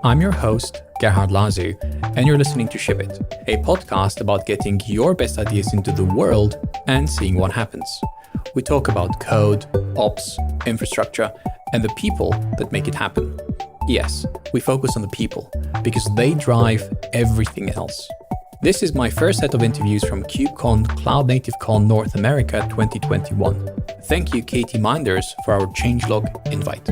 I'm your host, Gerhard, and you're listening to Ship It, a podcast about getting your best ideas into the world and seeing what happens. We talk about code, ops, infrastructure, and the people that make it happen. Yes, we focus on the people because they drive everything else. This is my first set of interviews from KubeCon Cloud Native Con North America 2021. Thank you, Katie Minders, for our changelog invite.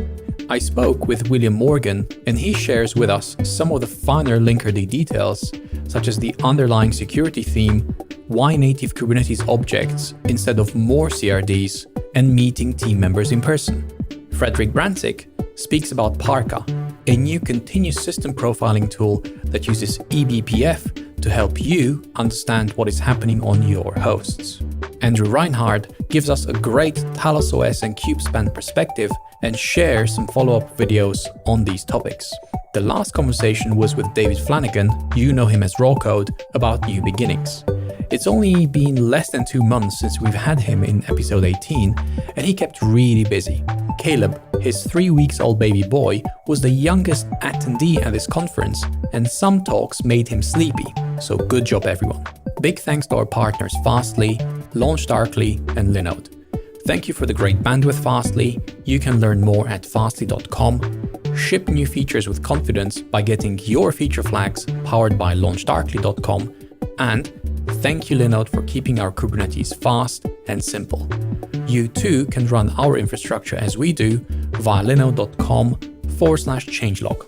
I spoke with William Morgan, and he shares with us some of the finer Linkerd details, such as the underlying security theme, why native Kubernetes objects instead of more CRDs, and meeting team members in person. Frederic Branczyk speaks about Parca, a new continuous system profiling tool that uses eBPF to help you understand what is happening on your hosts. Andrew Rynhard gives us a great Talos OS and Kubespan perspective and shares some follow-up videos on these topics. The last conversation was with David Flanagan, you know him as Raw Code, about new beginnings. It's only been less than 2 months since we've had him in episode 18, and he kept really busy. Caleb, his 3-week-old baby boy, was the youngest attendee at this conference, and some talks made him sleepy, so good job everyone. Big thanks to our partners Fastly, LaunchDarkly, and Linode. Thank you for the great bandwidth, Fastly. You can learn more at fastly.com. Ship new features with confidence by getting your feature flags powered by launchdarkly.com. And thank you, Linode, for keeping our Kubernetes fast and simple. You too can run our infrastructure as we do via linode.com/changelog.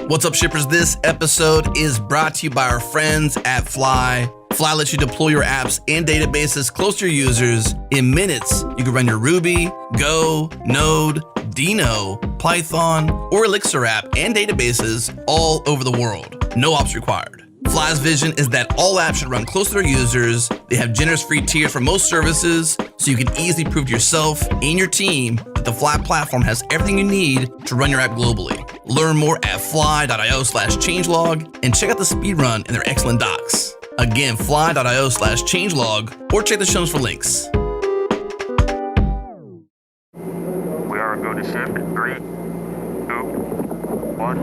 What's up, shippers? This episode is brought to you by our friends at Fly. Fly lets you deploy your apps and databases close to your users. In minutes, you can run your Ruby, Go, Node, Dino, Python, or Elixir app and databases all over the world. No ops required. Fly's vision is that all apps should run close to their users. They have generous free tiers for most services, so you can easily prove to yourself and your team that the Fly platform has everything you need to run your app globally. Learn more at fly.io/changelog and check out the speedrun in their excellent docs. Again, fly.io/changelog or check the show notes for links. We are going to ship in 3, 2, 1.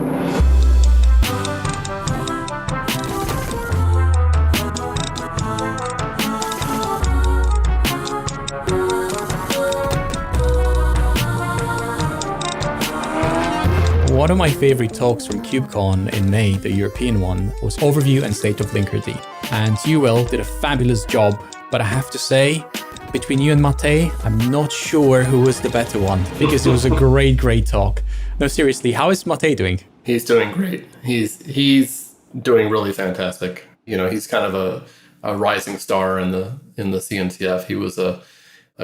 One of my favorite talks from KubeCon in May, the European one, was Overview and State of Linkerd. And you, Will, did a fabulous job, but I have to say, between you and Mate, I'm not sure who was the better one, because it was a great talk. No, seriously, how is Mate doing? He's doing great. He's doing really fantastic. You know, he's kind of a rising star in the CNCF. He was a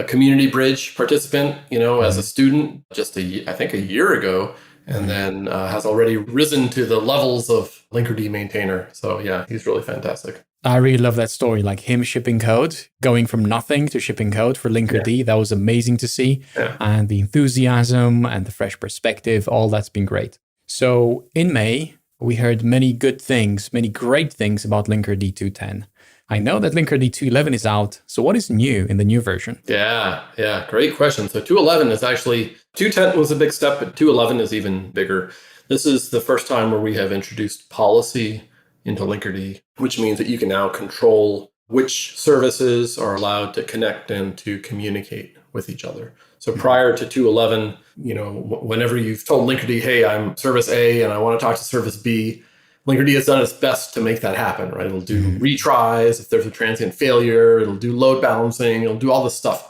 community bridge participant, you know, as a student just I think a year ago. And then has already risen to the levels of Linkerd maintainer. So yeah, he's really fantastic. I really love that story, like him shipping code, going from nothing to shipping code for Linkerd. Yeah. That was amazing to see. Yeah. And the enthusiasm and the fresh perspective, all that's been great. So in May, we heard many good things, many great things about Linkerd 2.10. I know that Linkerd 2.11 is out. So what is new in the new version? Yeah. Great question. So 2.11 is actually, 2.10 was a big step, but 2.11 is even bigger. This is the first time where we have introduced policy into Linkerd, which means that you can now control which services are allowed to connect and to communicate with each other. So prior to 2.11, you know, whenever you've told Linkerd, hey, I'm service A and I want to talk to service B, Linkerd has done its best to make that happen, right? It'll do retries if there's a transient failure. It'll do load balancing. It'll do all this stuff.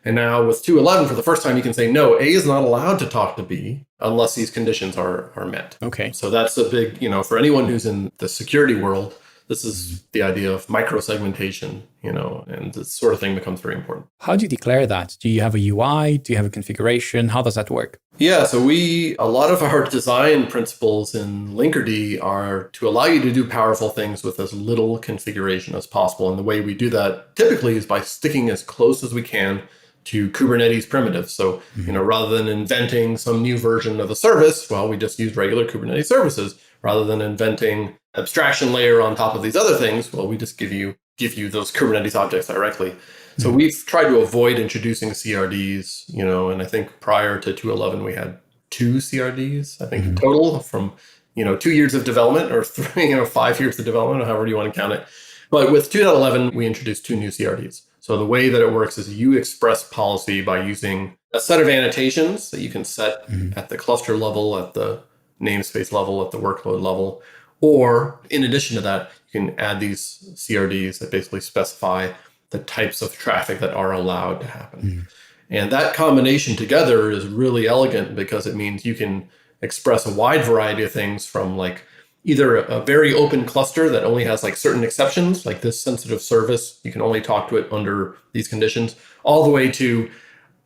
And now with 2.11, for the first time, you can say, no, A is not allowed to talk to B unless these conditions are met. Okay. So that's a big, you know, for anyone who's in the security world, this is the idea of micro-segmentation, you know, and this sort of thing becomes very important. How do you declare that? Do you have a UI? Do you have a configuration? How does that work? Yeah, so a lot of our design principles in Linkerd are to allow you to do powerful things with as little configuration as possible. And the way we do that typically is by sticking as close as we can to Kubernetes primitives. So, you know, rather than inventing some new version of the service, well, we just use regular Kubernetes services. Rather than inventing abstraction layer on top of these other things, well, we just give you give you those Kubernetes objects directly. So we've tried to avoid introducing CRDs, and I think prior to 2.11, we had 2 CRDs, I think in total from, 2 years of development or 5 years of development, or however you want to count it. But with 2.11, we introduced 2 new CRDs. So the way that it works is you express policy by using a set of annotations that you can set at the cluster level, at the namespace level, at the workload level. Or in addition to that, you can add these CRDs that basically specify the types of traffic that are allowed to happen. And that combination together is really elegant because it means you can express a wide variety of things from like either a very open cluster that only has like certain exceptions, like this sensitive service, you can only talk to it under these conditions, all the way to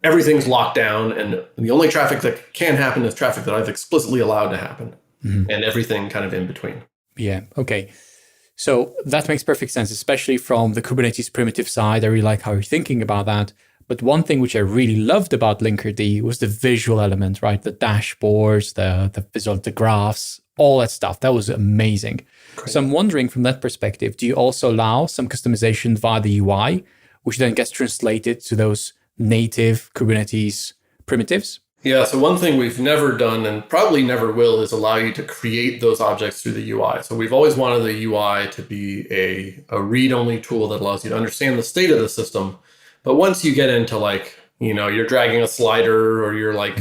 everything's locked down and the only traffic that can happen is traffic that I've explicitly allowed to happen, and everything kind of in between. Yeah, okay. So that makes perfect sense, especially from the Kubernetes primitive side. I really like how you're thinking about that. But one thing which I really loved about Linkerd was the visual element, right? The dashboards, the visual, the graphs, all that stuff. That was amazing. Great. So I'm wondering from that perspective, do you also allow some customization via the UI, which then gets translated to those native Kubernetes primitives? Yeah, so one thing we've never done and probably never will is allow you to create those objects through the UI. So we've always wanted the UI to be a read-only tool that allows you to understand the state of the system. But once you get into like, you're dragging a slider or you're like,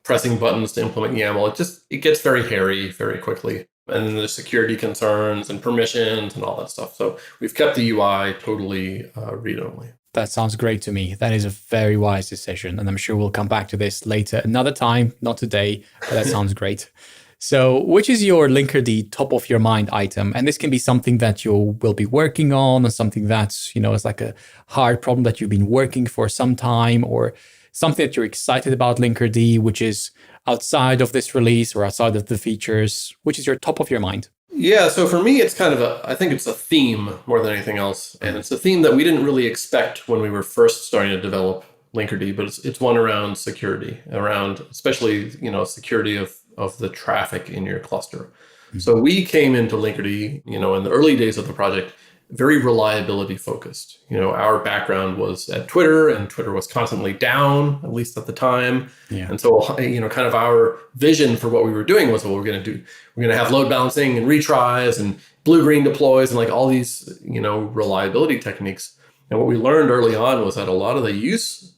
pressing buttons to implement YAML, it gets very hairy very quickly. And then there's security concerns and permissions and all that stuff. So we've kept the UI totally read-only. That sounds great to me. That is a very wise decision. And I'm sure we'll come back to this later, another time, not today, but that sounds great. So which is your Linkerd top of your mind item? And this can be something that you will be working on or something that's, is like a hard problem that you've been working for some time, or something that you're excited about Linkerd, which is outside of this release or outside of the features. Which is your top of your mind? Yeah, so for me, it's kind of I think it's a theme more than anything else. And it's a theme that we didn't really expect when we were first starting to develop Linkerd, but it's one around security, around especially, security of the traffic in your cluster. So we came into Linkerd, in the early days of the project, very reliability focused. Our background was at Twitter, and Twitter was constantly down, at least at the time. Yeah. And so, kind of our vision for what we were doing was what we're going to do. We're going to have load balancing and retries and blue-green deploys and like all these, reliability techniques. And what we learned early on was that a lot of the use,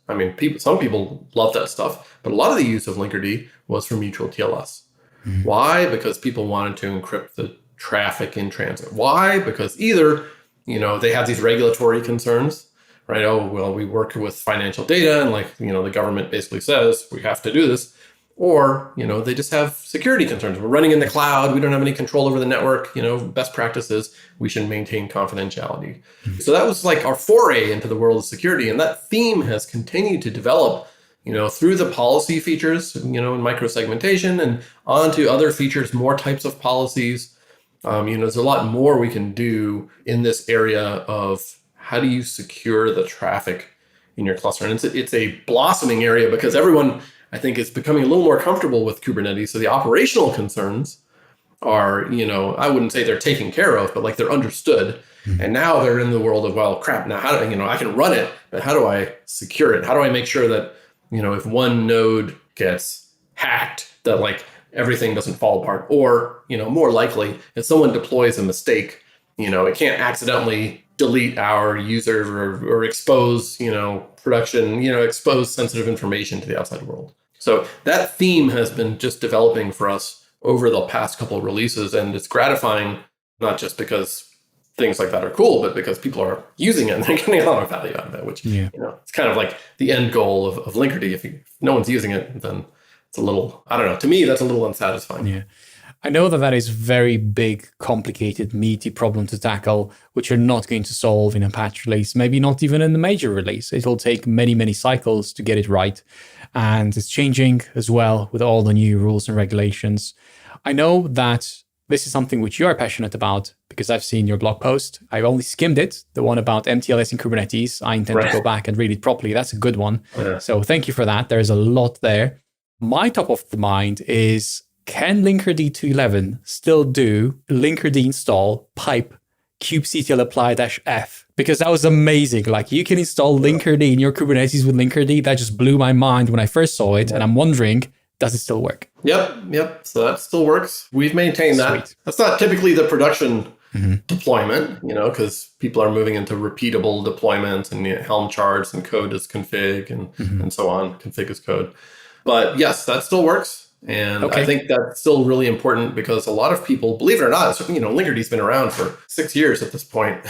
some people love that stuff, but a lot of the use of Linkerd was for mutual TLS. Why? Because people wanted to encrypt the traffic in transit. Why? Because either they have these regulatory concerns, right? Oh, well, we work with financial data and the government basically says we have to do this. Or, they just have security concerns. We're running in the cloud. We don't have any control over the network. Best practices, we should maintain confidentiality. So that was like our foray into the world of security. And that theme has continued to develop, through the policy features, in microsegmentation and onto other features, more types of policies. There's a lot more we can do in this area of how do you secure the traffic in your cluster. And it's a blossoming area because everyone, I think, is becoming a little more comfortable with Kubernetes. So the operational concerns are, I wouldn't say they're taken care of, but they're understood. And now they're in the world of, well, crap, now how do, I can run it, but how do I secure it? How do I make sure that, if one node gets hacked, that everything doesn't fall apart? Or, more likely, if someone deploys a mistake, it can't accidentally delete our user or expose, production, expose sensitive information to the outside world. So that theme has been just developing for us over the past couple of releases. And it's gratifying, not just because things like that are cool, but because people are using it and they're getting a lot of value out of it, which, it's kind of like the end goal of Linkerd. If no one's using it, then it's a little, I don't know, to me, that's a little unsatisfying. Yeah. I know that is a very big, complicated, meaty problem to tackle, which you're not going to solve in a patch release, maybe not even in the major release. It will take many, many cycles to get it right. And it's changing as well with all the new rules and regulations. I know that this is something which you are passionate about because I've seen your blog post. I've only skimmed it, the one about MTLS in Kubernetes. I intend to go back and read it properly. That's a good one. Yeah. So thank you for that. There's a lot there. My top of the mind is, can Linkerd 2.11 still do Linkerd install pipe kubectl apply-f, because that was amazing. Like you can install Linkerd in your Kubernetes with Linkerd. That just blew my mind when I first saw it. And I'm wondering, does it still work? Yep. So that still works. We've maintained that. Sweet. That's not typically the production deployment, because people are moving into repeatable deployments and Helm charts and code as config and so on, config as code. But yes, that still works. And I think that's still really important because a lot of people, believe it or not, Linkerd's been around for 6 years at this point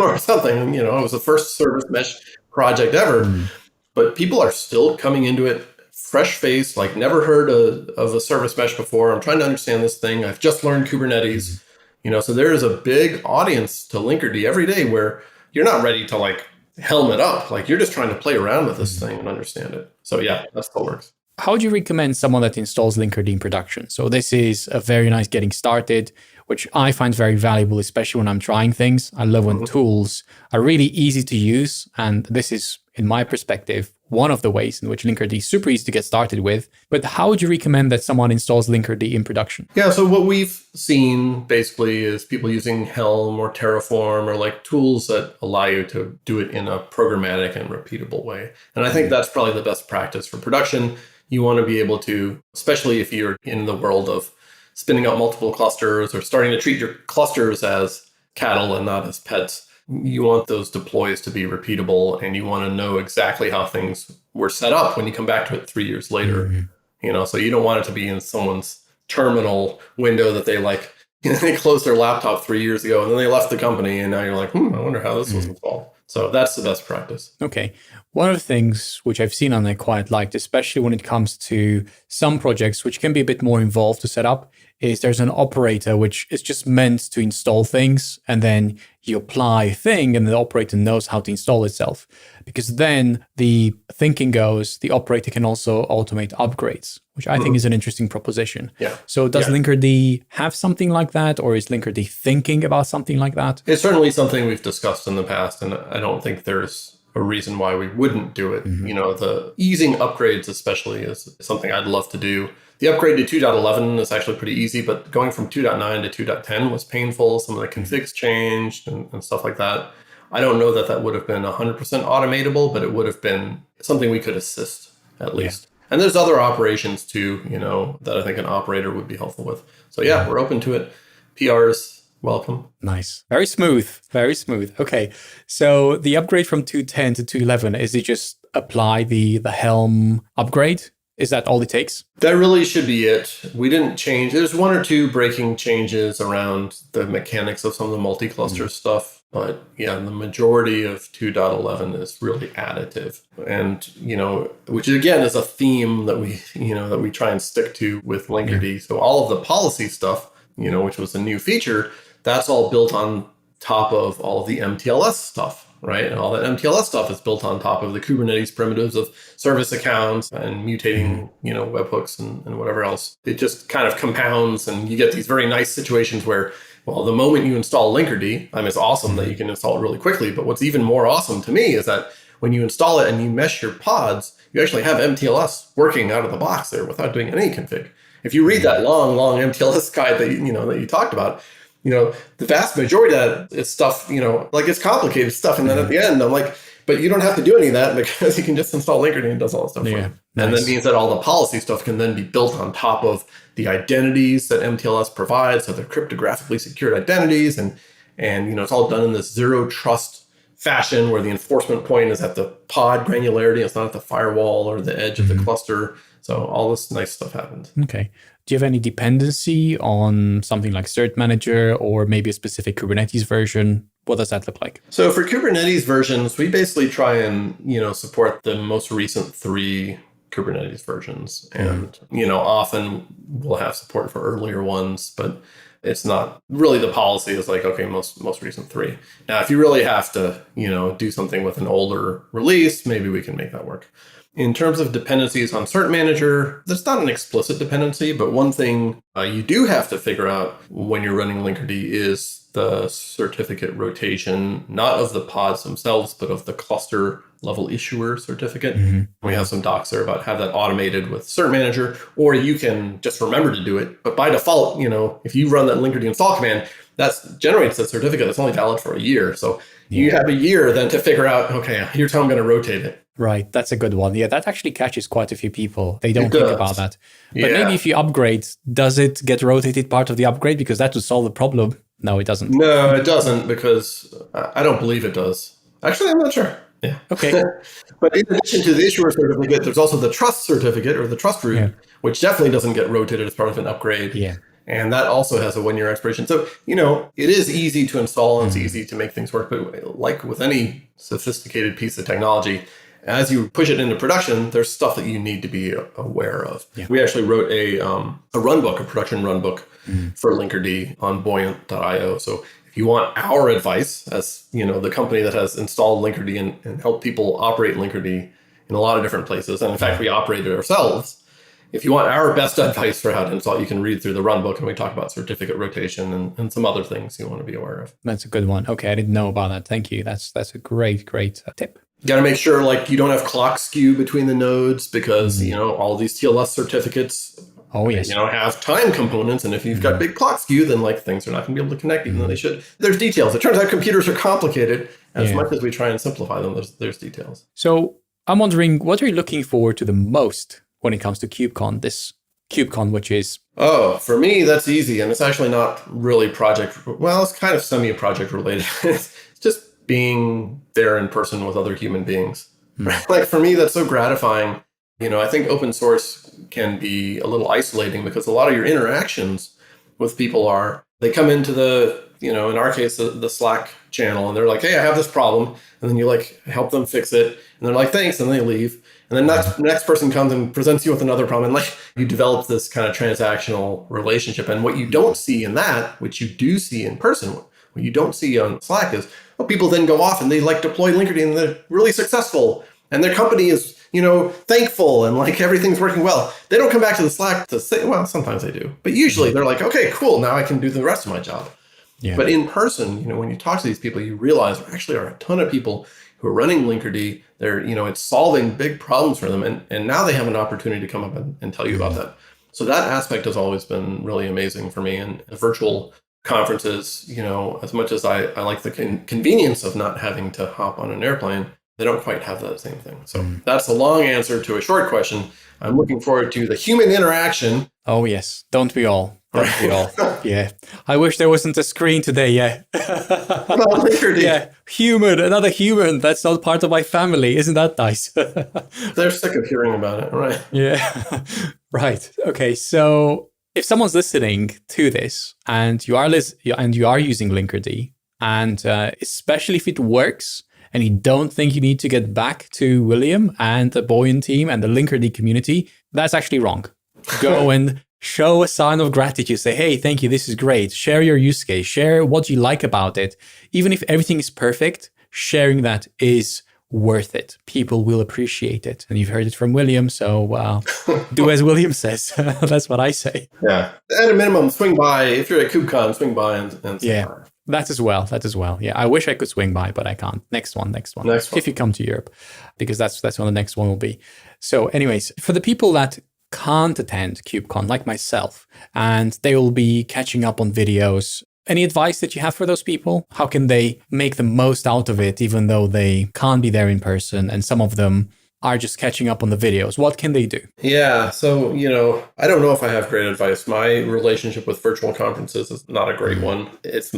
or something. It was the first service mesh project ever. But people are still coming into it fresh-faced, like never heard of a service mesh before. I'm trying to understand this thing. I've just learned Kubernetes. So there is a big audience to Linkerd every day where you're not ready to like helm it up. Like you're just trying to play around with this thing and understand it. So yeah, that still works. How would you recommend someone that installs Linkerd in production? So this is a very nice getting started, which I find very valuable, especially when I'm trying things. I love when tools are really easy to use. And this is, in my perspective, one of the ways in which Linkerd is super easy to get started with. But how would you recommend that someone installs Linkerd in production? Yeah, so what we've seen basically is people using Helm or Terraform or like tools that allow you to do it in a programmatic and repeatable way. And I think that's probably the best practice for production. You want to be able to, especially if you're in the world of spinning up multiple clusters or starting to treat your clusters as cattle and not as pets. You want those deploys to be repeatable and you want to know exactly how things were set up when you come back to it 3 years later. So you don't want it to be in someone's terminal window that they they closed their laptop 3 years ago and then they left the company and now you're like, I wonder how this was installed. So that's the best practice. Okay. One of the things which I've seen and I quite liked, especially when it comes to some projects which can be a bit more involved to set up, is there's an operator which is just meant to install things and then you apply a thing and the operator knows how to install itself. Because then the thinking goes, the operator can also automate upgrades, which I think is an interesting proposition. Yeah. So does Linkerd have something like that, or is Linkerd thinking about something like that? It's certainly something we've discussed in the past, and I don't think there's a reason why we wouldn't do it. The easing upgrades especially is something I'd love to do. The upgrade to 2.11 is actually pretty easy, but going from 2.9 to 2.10 was painful. Some of the configs changed and stuff like that. I don't know that would have been 100% automatable, but it would have been something we could assist at least. And there's other operations too, that I think an operator would be helpful with. So yeah, we're open to it. PRs, welcome. Nice. Very smooth. Very smooth. Okay. So the upgrade from 2.10 to 2.11, is it just apply the Helm upgrade? Is that all it takes? That really should be it. We didn't change. There's one or two breaking changes around the mechanics of some of the multi-cluster stuff. But yeah, the majority of 2.11 is really additive. And, which again is a theme that we try and stick to with Linkerd. So all of the policy stuff, which was a new feature, that's all built on top of all of the MTLS stuff. Right. And all that MTLS stuff is built on top of the Kubernetes primitives of service accounts and mutating, webhooks and whatever else. It just kind of compounds and you get these very nice situations where, well, the moment you install Linkerd, it's awesome that you can install it really quickly. But what's even more awesome to me is that when you install it and you mesh your pods, you actually have MTLS working out of the box there without doing any config. If you read that long MTLS guide that you talked about, the vast majority of that is stuff, it's complicated stuff. And then at the end, I'm like, but you don't have to do any of that because you can just install Linkerd and it does all that stuff for you. Nice. And that means that all the policy stuff can then be built on top of the identities that MTLS provides. So they're cryptographically secured identities. And it's all done in this zero trust fashion where the enforcement point is at the pod granularity. It's not at the firewall or the edge of the cluster. So all this nice stuff happens. Okay. Do you have any dependency on something like Cert Manager or maybe a specific Kubernetes version? What does that look like? So for Kubernetes versions, we basically try and, support the most recent 3 Kubernetes versions. And, often we'll have support for earlier ones, but it's not really the policy is like, okay, most recent 3. Now, if you really have to, do something with an older release, maybe we can make that work. In terms of dependencies on Cert Manager, that's not an explicit dependency, but one thing you do have to figure out when you're running Linkerd is the certificate rotation, not of the pods themselves, but of the cluster level issuer certificate. We have some docs there about have that automated with Cert Manager, or you can just remember to do it. But by default, if you run that Linkerd install command, that generates that certificate that's only valid for a year. So you have a year then to figure out, okay, here's how I'm going to rotate it. Right. That's a good one. Yeah, that actually catches quite a few people. They don't think about that. But maybe if you upgrade, does it get rotated part of the upgrade? Because that would solve the problem. No, it doesn't. No, it doesn't, because I don't believe it does. Actually, I'm not sure. Yeah. Okay. But in addition to the issuer certificate, there's also the trust certificate or the trust root, which definitely doesn't get rotated as part of an upgrade. Yeah. And that also has a 1-year expiration. So, it is easy to install and it's easy to make things work. But like with any sophisticated piece of technology, as you push it into production, there's stuff that you need to be aware of. Yeah. We actually wrote a run book, a production run book for Linkerd on buoyant.io. So if you want our advice as, the company that has installed Linkerd and helped people operate Linkerd in a lot of different places, and in fact, we operate it ourselves. If you want our best advice for how to install, you can read through the run book, and we talk about certificate rotation and some other things you want to be aware of. That's a good one. Okay, I didn't know about that. Thank you. That's a great tip. You got to make sure you don't have clock skew between the nodes, because, all these TLS certificates, have time components. And if you've got big clock skew, then things are not going to be able to connect even though they should. There's details. It turns out computers are complicated. As much as we try and simplify them, there's details. So I'm wondering, what are you looking forward to the most when it comes to KubeCon, this KubeCon, which is... Oh, for me, that's easy. And it's actually not really it's kind of semi-project related. It's just being there in person with other human beings. Right? For me, that's so gratifying. I think open source can be a little isolating because a lot of your interactions with people they come into the, in our case, the Slack channel, and they're like, hey, I have this problem. And then you help them fix it. And they're like, thanks. And they leave. And then next person comes and presents you with another problem. And you develop this kind of transactional relationship. And what you don't see in that, which you do see in person, what you don't see on Slack is, people then go off and they deploy Linkerd and they're really successful. And their company is, thankful and everything's working well. They don't come back to the Slack to say, well, sometimes they do. But usually they're like, okay, cool. Now I can do the rest of my job. Yeah. But in person, when you talk to these people, you realize there actually are a ton of people who are running Linkerd. They're, it's solving big problems for them. And now they have an opportunity to come up and tell you about that. So that aspect has always been really amazing for me. And the virtual conferences, as much as I like the convenience of not having to hop on an airplane, they don't quite have that same thing. So that's a long answer to a short question. I'm looking forward to the human interaction. Oh, yes. Don't we all? Don't we all? Yeah. I wish there wasn't a screen today. Yeah. Yeah. Human, another human. That's not part of my family. Isn't that nice? They're sick of hearing about it. Right. Yeah. Right. Okay. So if someone's listening to this and you are using Linkerd, and especially if it works, and you don't think you need to get back to William and the Buoyant team and the Linkerd community, that's actually wrong. Go and show a sign of gratitude. Say, hey, thank you, this is great. Share your use case. Share what you like about it. Even if everything is perfect, sharing that is worth it. People will appreciate it. And you've heard it from William, so do as William says. That's what I say. Yeah. At a minimum, swing by. If you're at KubeCon, swing by and say hi. That as well. Yeah, I wish I could swing by, but I can't. Next one. If you come to Europe, because that's when the next one will be. So anyways, for the people that can't attend KubeCon, like myself, and they will be catching up on videos, any advice that you have for those people? How can they make the most out of it, even though they can't be there in person, and some of them are just catching up on the videos? What can they do? Yeah, so, I don't know if I have great advice. My relationship with virtual conferences is not a great one. It's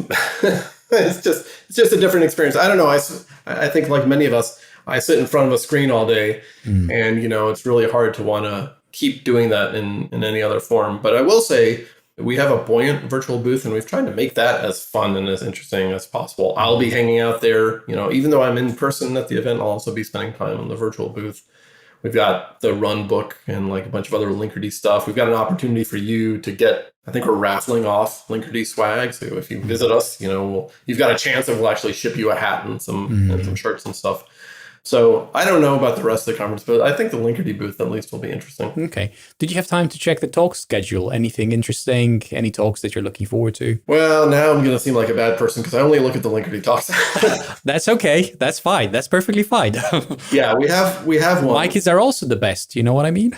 it's just a different experience. I don't know. I think like many of us, I sit in front of a screen all day, and, it's really hard to want to keep doing that in any other form. But I will say, we have a Buoyant virtual booth, and we've tried to make that as fun and as interesting as possible. I'll be hanging out there, even though I'm in person at the event, I'll also be spending time in the virtual booth. We've got the run book and a bunch of other Linkerd stuff. We've got an opportunity for you to get, I think we're raffling off Linkerd swag. So if you visit us, you've got a chance that we'll actually ship you a hat and some shirts and stuff. So I don't know about the rest of the conference, but I think the Linkerd booth at least will be interesting. Okay. Did you have time to check the talk schedule? Anything interesting? Any talks that you're looking forward to? Well, now I'm going to seem like a bad person because I only look at the Linkerd talks. That's okay. That's fine. That's perfectly fine. Yeah, we have one. My kids are also the best. You know what I mean?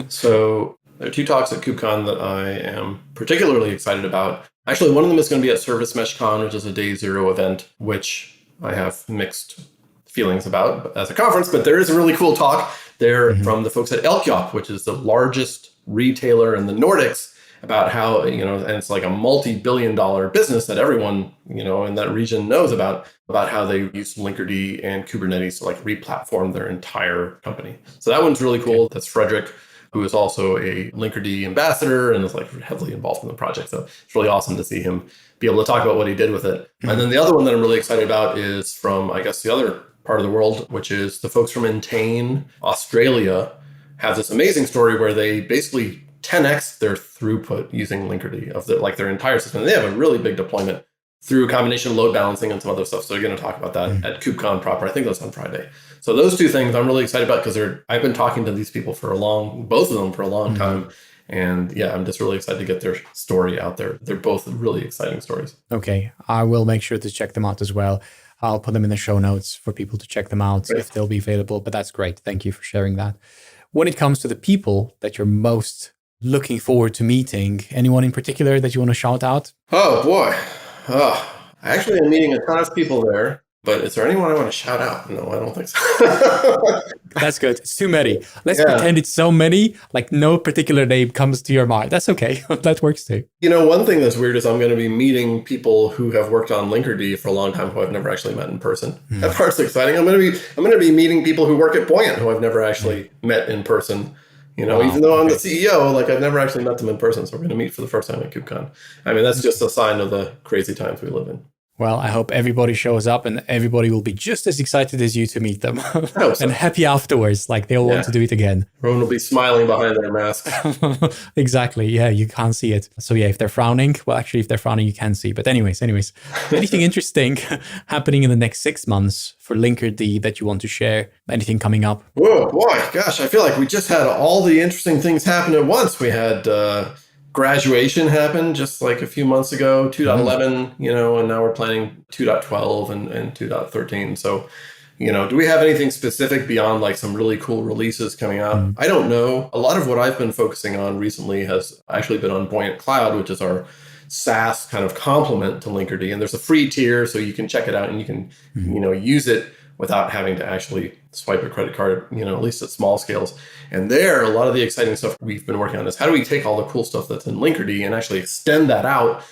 So there are 2 talks at KubeCon that I am particularly excited about. Actually, one of them is going to be at Service Mesh Con, which is a day 0 event, which I have mixed feelings about as a conference, but there is a really cool talk there from the folks at Elkjøp, which is the largest retailer in the Nordics, about how, and it's like a multi-billion-dollar business that everyone, in that region knows about how they use Linkerd and Kubernetes to like re-platform their entire company. So that one's really cool. That's Frederic, who is also a Linkerd ambassador and is like heavily involved in the project. So it's really awesome to see him be able to talk about what he did with it. And then the other one that I'm really excited about is from, I guess, the other part of the world, which is the folks from Entain, Australia, have this amazing story where they basically 10x their throughput using Linkerd of their entire system. And they have a really big deployment through a combination of load balancing and some other stuff. So they're going to talk about that at KubeCon proper. I think that's on Friday. So those 2 things I'm really excited about because I've been talking to these people both of them for a long time. And yeah, I'm just really excited to get their story out there. They're both really exciting stories. Okay. I will make sure to check them out as well. I'll put them in the show notes for people to check them out if they'll be available. But that's great. Thank you for sharing that. When it comes to the people that you're most looking forward to meeting, anyone in particular that you want to shout out? Oh, boy. I actually am meeting a ton of people there. But is there anyone I want to shout out? No, I don't think so. That's good. It's too many. Let's pretend it's so many, like no particular name comes to your mind. That's okay. That works too. One thing that's weird is I'm going to be meeting people who have worked on Linkerd for a long time who I've never actually met in person. That part's exciting. I'm going to be meeting people who work at Buoyant who I've never actually met in person. Even though I'm the CEO, I've never actually met them in person. So we're going to meet for the first time at KubeCon. I mean, that's just a sign of the crazy times we live in. Well, I hope everybody shows up and everybody will be just as excited as you to meet them and happy afterwards, like they'll want to do it again. Everyone will be smiling behind their mask. Exactly. Yeah, you can't see it. So yeah, if they're frowning, well, actually, if they're frowning, you can see. But anyways, anything interesting happening in the next 6 months for Linkerd that you want to share? Anything coming up? Whoa, boy, gosh, I feel like we just had all the interesting things happen at once. We had... graduation happened just like a few months ago, 2.11, and now we're planning 2.12 and 2.13. So, do we have anything specific beyond like some really cool releases coming out? I don't know. A lot of what I've been focusing on recently has actually been on Buoyant Cloud, which is our SaaS kind of complement to Linkerd. And there's a free tier, so you can check it out and you can, use it without having to actually swipe a credit card, at least at small scales. And there, a lot of the exciting stuff we've been working on is how do we take all the cool stuff that's in Linkerd and actually extend that out,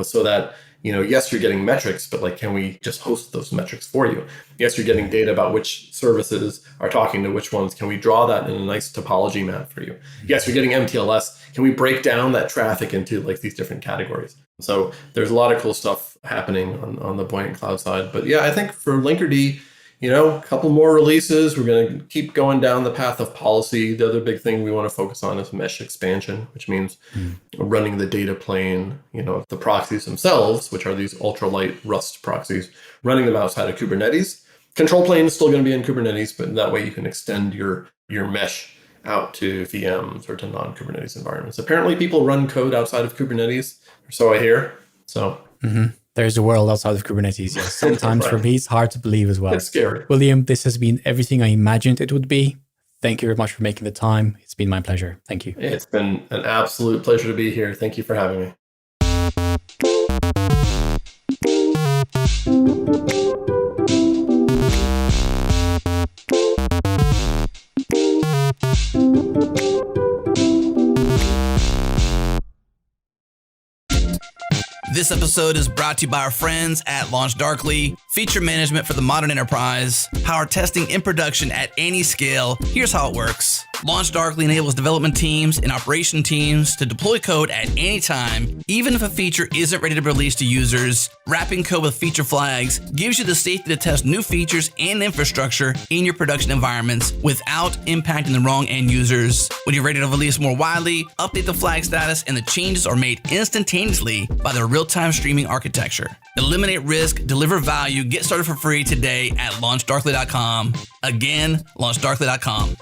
so that, yes, you're getting metrics, but can we just host those metrics for you? Yes, you're getting data about which services are talking to which ones. Can we draw that in a nice topology map for you? Yes, you're getting MTLS. Can we break down that traffic into these different categories? So there's a lot of cool stuff happening on the Buoyant Cloud side. But yeah, I think for Linkerd, a couple more releases. We're going to keep going down the path of policy. The other big thing we want to focus on is mesh expansion, which means running the data plane, the proxies themselves, which are these ultralight Rust proxies, running them outside of Kubernetes. Control plane is still going to be in Kubernetes, but that way you can extend your mesh out to VMs or to non-Kubernetes environments. Apparently people run code outside of Kubernetes, or so I hear. So... There's a world outside of Kubernetes. Yes. Sometimes right. For me, it's hard to believe as well. It's scary. William, this has been everything I imagined it would be. Thank you very much for making the time. It's been my pleasure. Thank you. It's been an absolute pleasure to be here. Thank you for having me. This episode is brought to you by our friends at LaunchDarkly, feature management for the modern enterprise, power testing in production at any scale. Here's how it works. LaunchDarkly enables development teams and operation teams to deploy code at any time, even if a feature isn't ready to release to users. Wrapping code with feature flags gives you the safety to test new features and infrastructure in your production environments without impacting the wrong end users. When you're ready to release more widely, update the flag status, and the changes are made instantaneously by their real-time streaming architecture. Eliminate risk, deliver value, get started for free today at launchdarkly.com. Again, launchdarkly.com.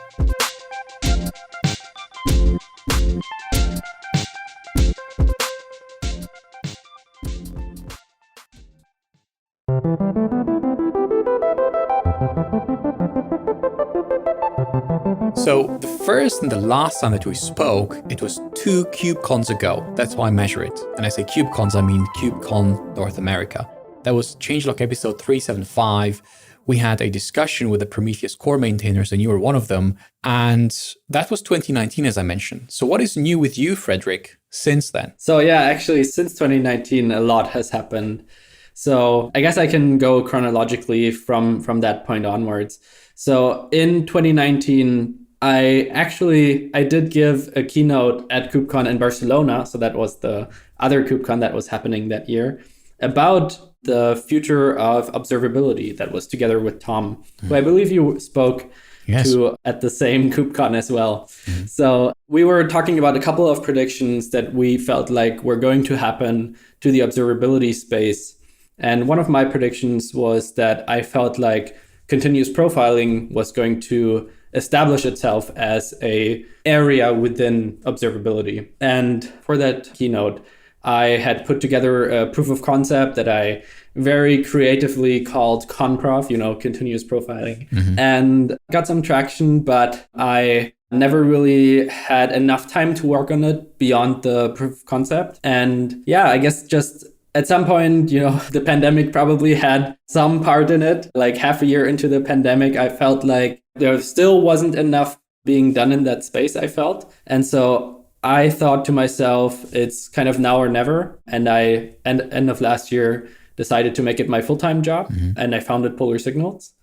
So the first and the last time that we spoke, it was 2 KubeCons ago. That's how I measure it. And I say KubeCons, I mean KubeCon North America. That was changelog episode 375. We had a discussion with the Prometheus core maintainers, and you were one of them. And that was 2019, as I mentioned. So what is new with you, Frederic, since then? So yeah, actually, since 2019, a lot has happened. So I guess I can go chronologically from that point onwards. So in 2019, I did give a keynote at KubeCon in Barcelona. So that was the other KubeCon that was happening that year, about the future of observability. That was together with Tom, who I believe you spoke to at the same KubeCon as well. So we were talking about a couple of predictions that we felt like were going to happen to the observability space. And one of my predictions was that I felt like continuous profiling was going to establish itself as a area within observability. And for that keynote, I had put together a proof of concept that I very creatively called conprof, continuous profiling, and got some traction, but I never really had enough time to work on it beyond the proof of concept. And yeah, I guess just at some point, the pandemic probably had some part in it. Like half a year into the pandemic, I felt like there still wasn't enough being done in that space, I felt. And so I thought to myself, it's kind of now or never. And I, end of last year, decided to make it my full-time job. And I founded Polar Signals.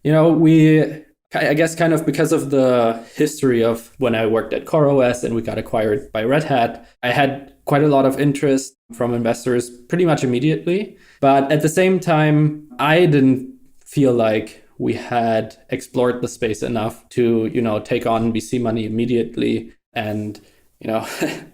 I guess kind of because of the history of when I worked at CoreOS and we got acquired by Red Hat, I had quite a lot of interest from investors pretty much immediately. But at the same time, I didn't feel like we had explored the space enough to, take on VC money immediately and,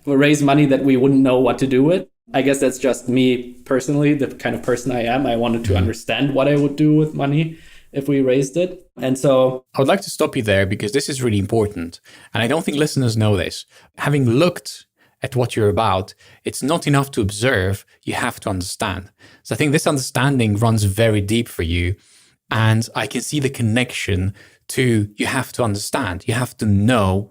raise money that we wouldn't know what to do with. I guess that's just me personally, the kind of person I am. I wanted to understand what I would do with money if we raised it. And so I would like to stop you there because this is really important. And I don't think listeners know this. Having looked at what you're about, it's not enough to observe, you have to understand. So I think this understanding runs very deep for you. And I can see the connection to you have to understand, you have to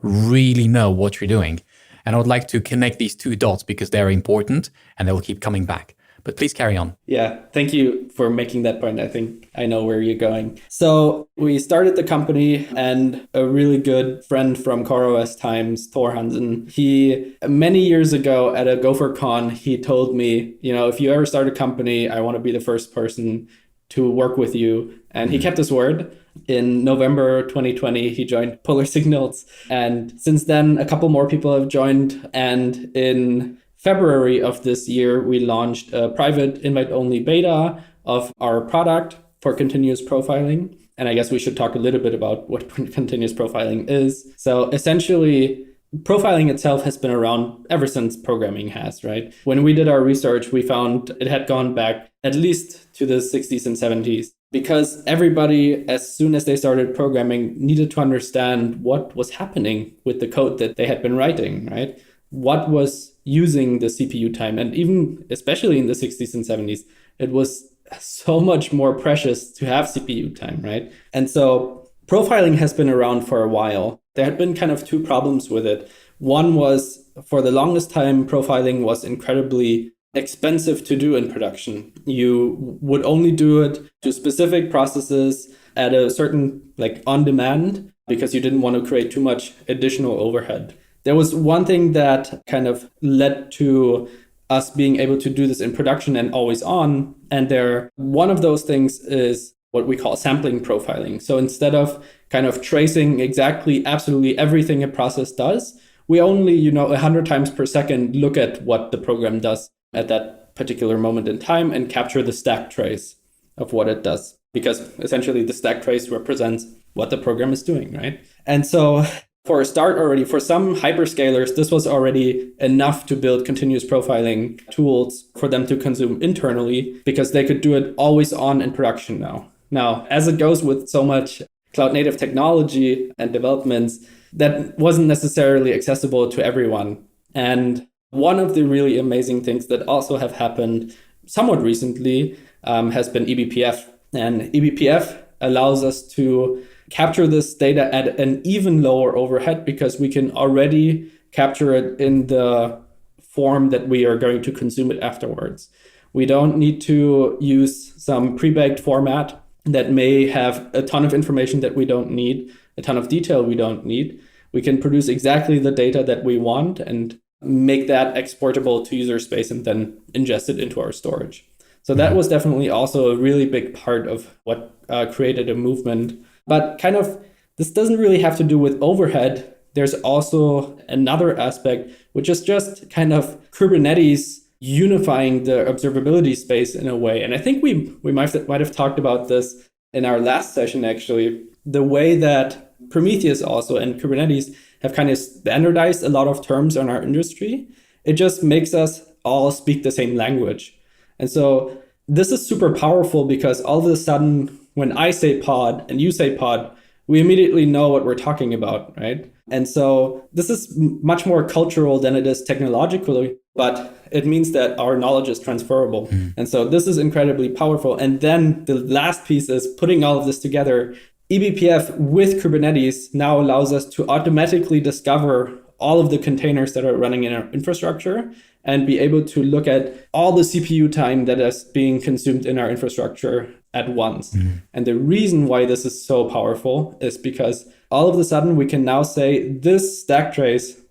really know what you're doing. And I would like to connect these two dots because they're important and they will keep coming back. But please carry on. Yeah, thank you for making that point. I think I know where you're going. So we started the company, and a really good friend from CoreOS times, Thor Hansen, he, many years ago at a GopherCon, he told me, if you ever start a company, I want to be the first person to work with you. And he kept his word. In November 2020, he joined Polar Signals. And since then, a couple more people have joined. And in February of this year, we launched a private invite-only beta of our product for continuous profiling. And I guess we should talk a little bit about what continuous profiling is. So essentially, profiling itself has been around ever since programming has, right? When we did our research, we found it had gone back at least to the 60s and 70s, because everybody, as soon as they started programming, needed to understand what was happening with the code that they had been writing, right? What was using the CPU time? And even, especially in the 60s and 70s, it was so much more precious to have CPU time, right? And so profiling has been around for a while. There had been kind of two problems with it. One was, for the longest time, profiling was incredibly expensive to do in production. You would only do it to specific processes at a certain, on demand, because you didn't want to create too much additional overhead. There was one thing that kind of led to us being able to do this in production and always on. And one of those things is what we call sampling profiling. So instead of kind of tracing exactly, absolutely everything a process does, we only, 100 times per second look at what the program does at that particular moment in time and capture the stack trace of what it does. Because essentially the stack trace represents what the program is doing, right? And so for a start already, for some hyperscalers, this was already enough to build continuous profiling tools for them to consume internally because they could do it always on in production now. Now, as it goes with so much cloud native technology and developments, that wasn't necessarily accessible to everyone. And one of the really amazing things that also have happened somewhat recently has been eBPF. And eBPF allows us to capture this data at an even lower overhead because we can already capture it in the form that we are going to consume it afterwards. We don't need to use some pre-baked format that may have a ton of information that we don't need, a ton of detail we don't need. We can produce exactly the data that we want and make that exportable to user space and then ingest it into our storage. So that was definitely also a really big part of what created a movement. But kind of, this doesn't really have to do with overhead. There's also another aspect, which is just kind of Kubernetes unifying the observability space in a way. And I think we might have talked about this in our last session, actually. The way that Prometheus also and Kubernetes have kind of standardized a lot of terms in our industry, it just makes us all speak the same language. And so this is super powerful because all of a sudden, when I say pod and you say pod, we immediately know what we're talking about, right? And so this is much more cultural than it is technologically, but it means that our knowledge is transferable. And so this is incredibly powerful. And then the last piece is putting all of this together. eBPF with Kubernetes now allows us to automatically discover all of the containers that are running in our infrastructure and be able to look at all the CPU time that is being consumed in our infrastructure at once. And the reason why this is so powerful is because all of a sudden we can now say this stack trace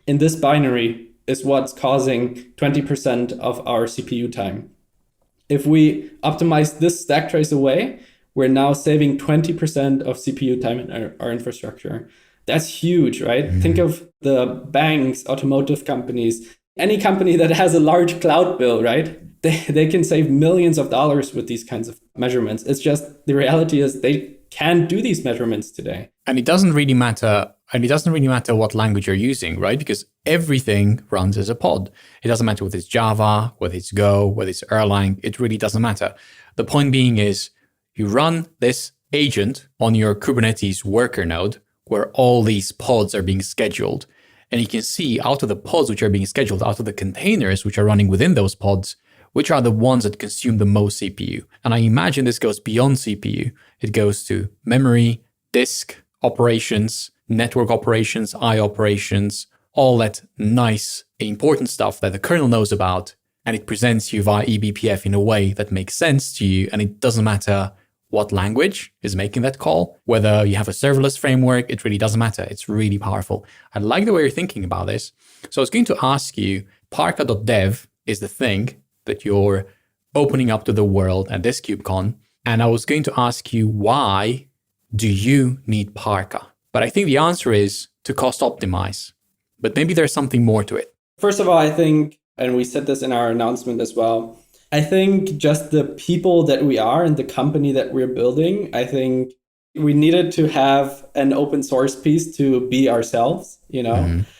in this binary is what's causing 20% of our CPU time. If we optimize this stack trace away, we're now saving 20% of CPU time in our infrastructure. That's huge, right? Think of the banks, automotive companies, any company that has a large cloud bill, right? They can save millions of dollars with these kinds of measurements. It's just the reality is they can't do these measurements today. And it doesn't really matter. And it doesn't really matter what language you're using, right? Because everything runs as a pod. It doesn't matter whether it's Java, whether it's Go, whether it's Erlang. It really doesn't matter. The point being is you run this agent on your Kubernetes worker node where all these pods are being scheduled. And you can see out of the pods which are being scheduled, out of the containers which are running within those pods, which are the ones that consume the most CPU. And I imagine this goes beyond CPU. It goes to memory, disk operations, network operations, I operations, all that nice, important stuff that the kernel knows about. And it presents you via eBPF in a way that makes sense to you. And it doesn't matter what language is making that call, whether you have a serverless framework, it really doesn't matter. It's really powerful. I like the way you're thinking about this. So I was going to ask you, Parca.dev is the thing that you're opening up to the world at this KubeCon. And I was going to ask you, why do you need Parca? But I think the answer is to cost optimize. But maybe there's something more to it. First of all, I think, and we said this in our announcement as well, I think just the people that we are and the company that we're building, I think we needed to have an open source piece to be ourselves,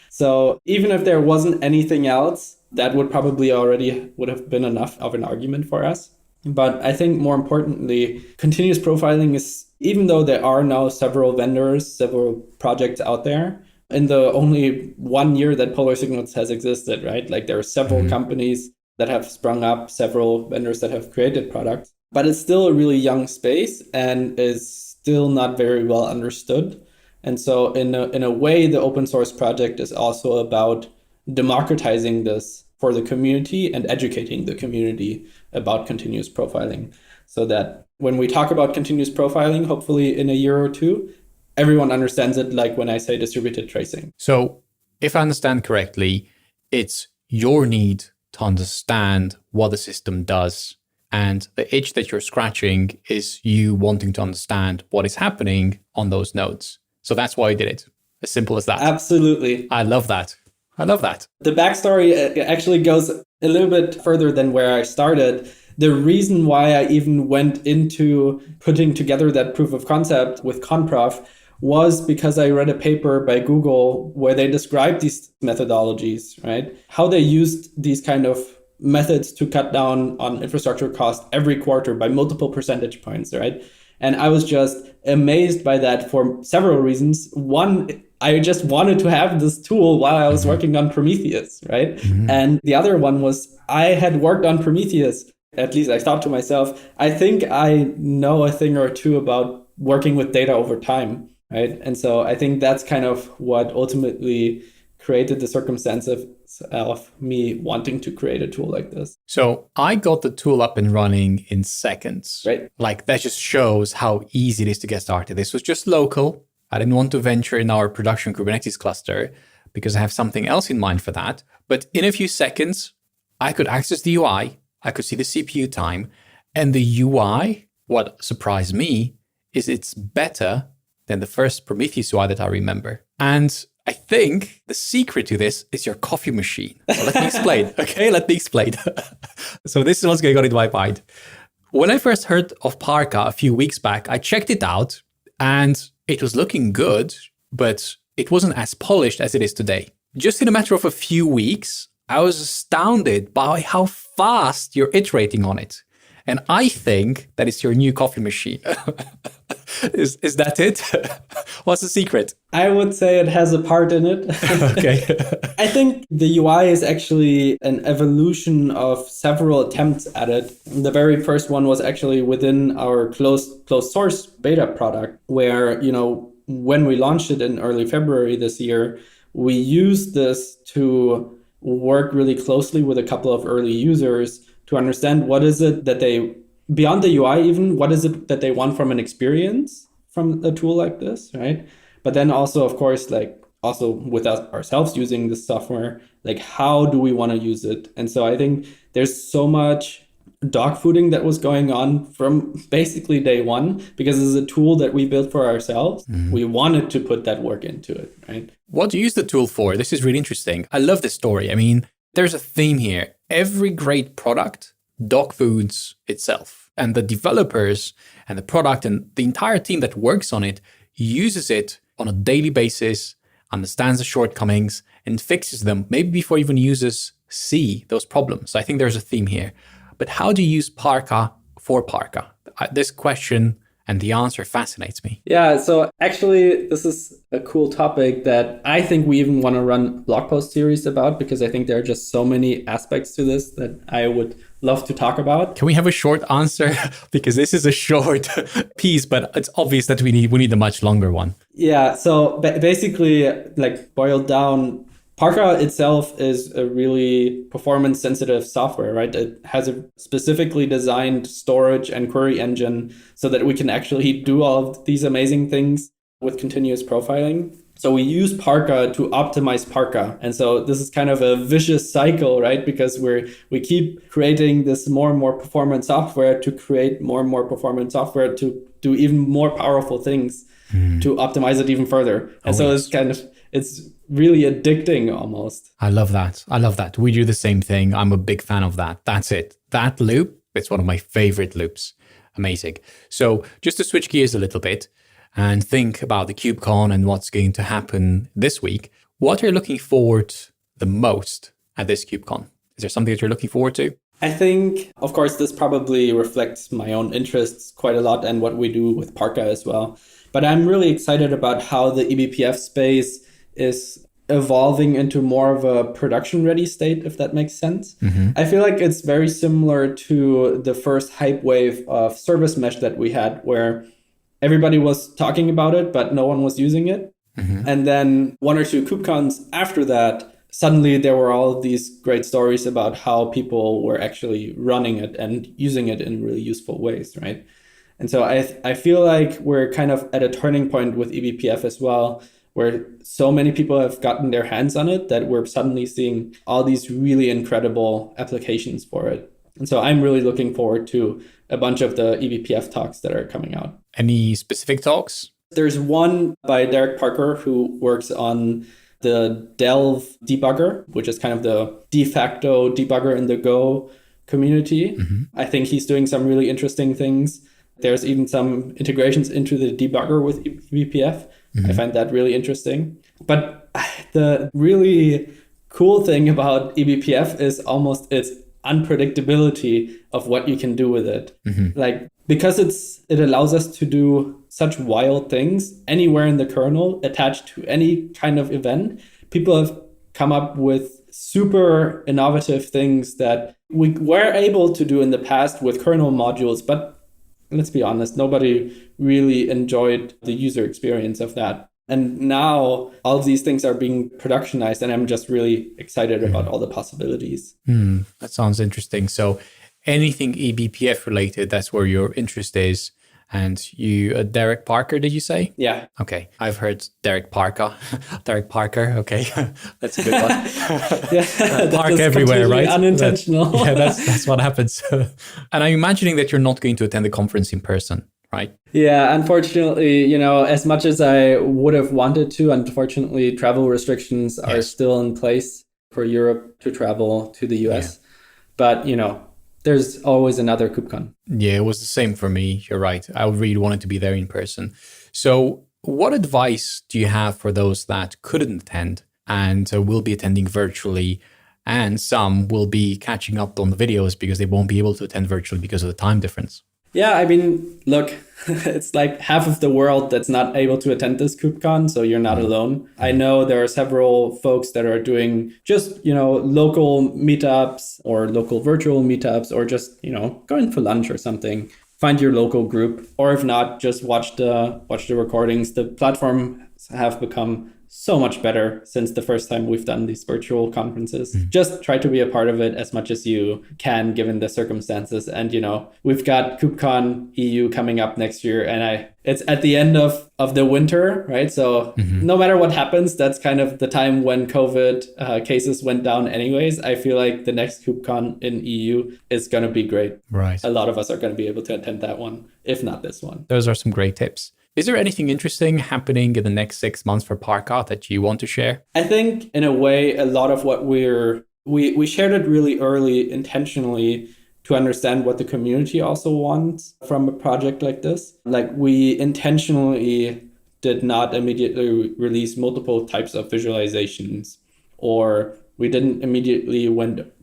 So even if there wasn't anything else, that would probably already would have been enough of an argument for us. But I think more importantly, continuous profiling is, even though there are now several vendors, several projects out there, in the only 1 year that Polar Signals has existed, right? Like there are several companies that have sprung up, several vendors that have created products, but it's still a really young space and is still not very well understood. And so in a way, the open source project is also about democratizing this for the community and educating the community about continuous profiling, so that when we talk about continuous profiling, hopefully in a year or two, everyone understands it, like when I say distributed tracing. So if I understand correctly, it's your need to understand what the system does And the itch that you're scratching is you wanting to understand what is happening on those nodes. So that's why you did it. As simple as that. Absolutely. I love that. I love that. The backstory actually goes a little bit further than where I started. The reason why I even went into putting together that proof of concept with Conprof was because I read a paper by Google where they described these methodologies, right? How they used these kind of methods to cut down on infrastructure cost every quarter by multiple percentage points, right? And I was just amazed by that for several reasons. One, I just wanted to have this tool while I was working on Prometheus, right? And the other one was I had worked on Prometheus. At least I thought to myself, I think I know a thing or two about working with data over time, right? And so I think that's kind of what ultimately created the circumstances of me wanting to create a tool like this. So I got the tool up and running in seconds. Right. Like that just shows how easy it is to get started. This was just local. I didn't want to venture in our production Kubernetes cluster because I have something else in mind for that. But in a few seconds, I could access the UI. I could see the CPU time. And the UI, what surprised me, is it's better than the first Prometheus UI that I remember. And I think the secret to this is your coffee machine. So let me explain. Okay, let me explain. So this is what's going on in my mind. When I first heard of Parca a few weeks back, I checked it out and it was looking good, but it wasn't as polished as it is today. Just in a matter of a few weeks, I was astounded by how fast you're iterating on it. And I think that it's your new coffee machine. Is that it? What's the secret? I would say it has a part in it. Okay. I think the UI is actually an evolution of several attempts at it. The very first one was actually within our closed source beta product, where, when we launched it in early February this year, we used this to work really closely with a couple of early users to understand what is it that they, beyond the UI even, what is it that they want from an experience from a tool like this, right? But then also, of course, also with us ourselves using this software, how do we want to use it? And so I think there's so much dogfooding that was going on from basically day one, because it's a tool that we built for ourselves. We wanted to put that work into it, right? What do you use the tool for? This is really interesting. I love this story. I mean, there's a theme here. Every great product dog foods itself, and the developers and the product and the entire team that works on it uses it on a daily basis, understands the shortcomings and fixes them, maybe before even users see those problems. I think there's a theme here. But how do you use Parca for Parca? This question and the answer fascinates me. Yeah, so actually, this is a cool topic that I think we even want to run blog post series about, because I think there are just so many aspects to this that I would love to talk about. Can we have a short answer? Because this is a short piece, but it's obvious that we need a much longer one. Yeah, so basically, boiled down, Parca itself is a really performance-sensitive software, right? It has a specifically designed storage and query engine so that we can actually do all of these amazing things with continuous profiling. So we use Parca to optimize Parca. And so this is kind of a vicious cycle, right? Because we keep creating this more and more performance software to create more and more performance software to do even more powerful things to optimize it even further. And so it's really addicting almost. I love that. We do the same thing. I'm a big fan of that. That's it. That loop, it's one of my favorite loops. Amazing. So just to switch gears a little bit and think about the KubeCon and what's going to happen this week, what are you looking forward the most at this KubeCon? Is there something that you're looking forward to? I think, of course, this probably reflects my own interests quite a lot and what we do with Parca as well. But I'm really excited about how the eBPF space is evolving into more of a production-ready state, if that makes sense. I feel like it's very similar to the first hype wave of service mesh that we had, where everybody was talking about it, but no one was using it. And then one or two KubeCons after that, suddenly there were all of these great stories about how people were actually running it and using it in really useful ways, right? And so I feel like we're kind of at a turning point with eBPF as well, where so many people have gotten their hands on it that we're suddenly seeing all these really incredible applications for it. And so I'm really looking forward to a bunch of the eBPF talks that are coming out. Any specific talks? There's one by Derek Parker, who works on the Delve debugger, which is kind of the de facto debugger in the Go community. I think he's doing some really interesting things. There's even some integrations into the debugger with eBPF. I find that really interesting. But the really cool thing about eBPF is almost its unpredictability of what you can do with it. Like, because it allows us to do such wild things anywhere in the kernel attached to any kind of event. People have come up with super innovative things that we were able to do in the past with kernel modules, but let's be honest, nobody really enjoyed the user experience of that. And now all of these things are being productionized, and I'm just really excited about all the possibilities. That sounds interesting. So anything eBPF related, that's where your interest is. And you, Derek Parker, did you say? Yeah. Okay. I've heard Derek Parca. Derek Parker. Okay. That's a good one. Park everywhere, right? Unintentional. That's what happens. And I'm imagining that you're not going to attend the conference in person, right? Yeah, unfortunately, as much as I would have wanted to, unfortunately, travel restrictions are still in place for Europe to travel to the US. But, there's always another KubeCon. Yeah, it was the same for me. You're right. I really wanted to be there in person. So what advice do you have for those that couldn't attend and will be attending virtually, and some will be catching up on the videos because they won't be able to attend virtually because of the time difference? Yeah, I mean, look, it's like half of the world that's not able to attend this KubeCon, so you're not alone. I know there are several folks that are doing just, local meetups or local virtual meetups, or just, going for lunch or something. Find your local group, or if not, just watch the recordings. The platforms have become so much better since the first time we've done these virtual conferences. Just try to be a part of it as much as you can, given the circumstances. And, we've got KubeCon EU coming up next year, and it's at the end of the winter, right? So no matter what happens, that's kind of the time when COVID cases went down anyways. I feel like the next KubeCon in EU is going to be great. Right. A lot of us are going to be able to attend that one, if not this one. Those are some great tips. Is there anything interesting happening in the next 6 months for Parca that you want to share? I think in a way, a lot of what we shared it really early intentionally to understand what the community also wants from a project like this. Like, we intentionally did not immediately release multiple types of visualizations, or we didn't immediately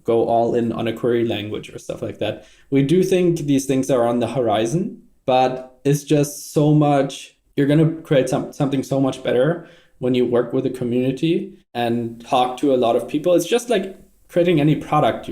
go all in on a query language or stuff like that. We do think these things are on the horizon, but it's just so much, you're going to create something so much better when you work with a community and talk to a lot of people. It's just like creating any product,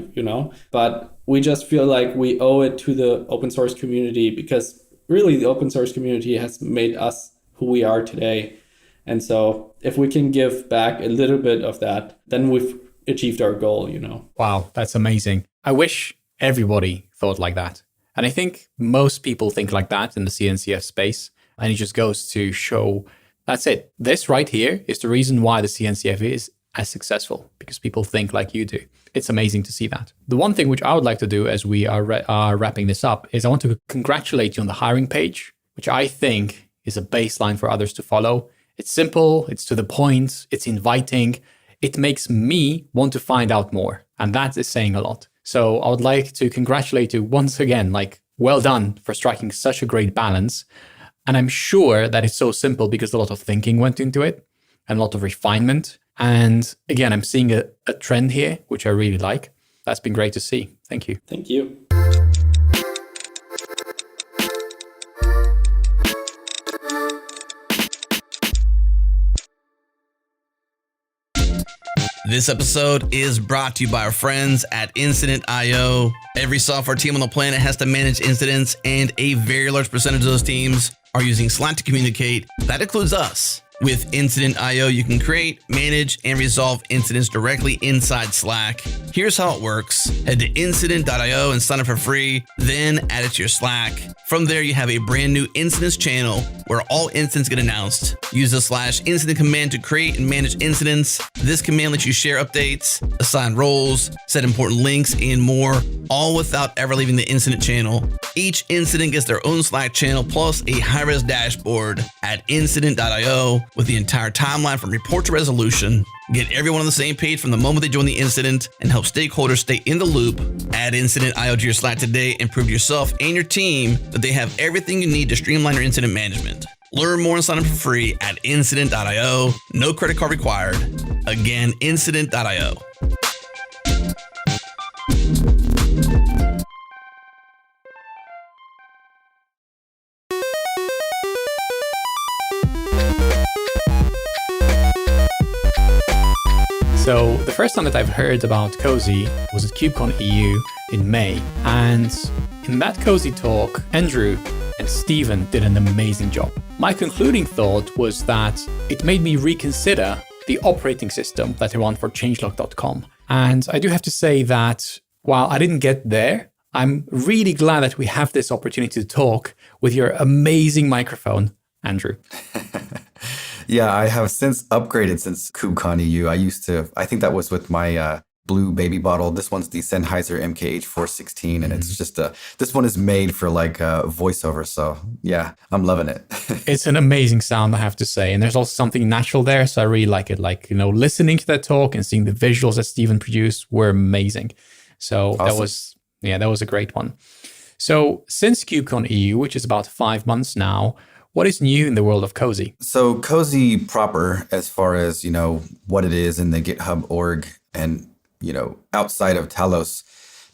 but we just feel like we owe it to the open source community, because really the open source community has made us who we are today. And so if we can give back a little bit of that, then we've achieved our goal, Wow, that's amazing. I wish everybody thought like that. And I think most people think like that in the CNCF space. And it just goes to show, that's it. This right here is the reason why the CNCF is as successful, because people think like you do. It's amazing to see that. The one thing which I would like to do as we are wrapping this up is I want to congratulate you on the hiring page, which I think is a baseline for others to follow. It's simple, it's to the point, it's inviting. It makes me want to find out more. And that is saying a lot. So I would like to congratulate you once again, well done for striking such a great balance. And I'm sure that it's so simple because a lot of thinking went into it and a lot of refinement. And again, I'm seeing a trend here, which I really like. That's been great to see. Thank you. Thank you. This episode is brought to you by our friends at Incident.io. Every software team on the planet has to manage incidents, and a very large percentage of those teams are using Slack to communicate. That includes us. With Incident.io, you can create, manage, and resolve incidents directly inside Slack. Here's how it works. Head to Incident.io and sign up for free, then add it to your Slack. From there, you have a brand new incidents channel where all incidents get announced. Use the /incident command to create and manage incidents. This command lets you share updates, assign roles, set important links, and more, all without ever leaving the incident channel. Each incident gets their own Slack channel plus a high-res dashboard at Incident.io with the entire timeline from report to resolution. Get everyone on the same page from the moment they join the incident and help stakeholders stay in the loop. Add Incident.io to your Slack today and prove to yourself and your team that they have everything you need to streamline your incident management. Learn more and sign up for free at Incident.io. No credit card required. Again, Incident.io. So the first time that I've heard about Cozy was at KubeCon EU in May. And in that Cozy talk, Andrew and Stephen did an amazing job. My concluding thought was that it made me reconsider the operating system that I run for changelog.com. And I do have to say that while I didn't get there, I'm really glad that we have this opportunity to talk with your amazing microphone, Andrew. Yeah, I have since upgraded since KubeCon EU. I think that was with my blue baby bottle. This one's the Sennheiser MKH416, and it's just this one is made for like voiceover. So yeah, I'm loving it. It's an amazing sound, I have to say. And there's also something natural there. So I really like it. Like, listening to that talk and seeing the visuals that Stephen produced were amazing. So awesome. That was a great one. So since KubeCon EU, which is about 5 months now, what is new in the world of Cozy? So Cozy proper, as far as, what it is in the GitHub org and, outside of Talos,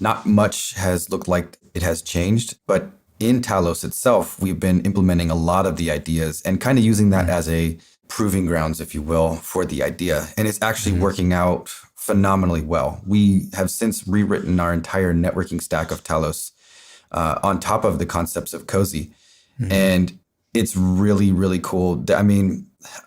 not much has looked like it has changed. But in Talos itself, we've been implementing a lot of the ideas and kind of using that as a proving grounds, if you will, for the idea. And it's actually working out phenomenally well. We have since rewritten our entire networking stack of Talos on top of the concepts of Cozy. And it's really, really cool. I mean,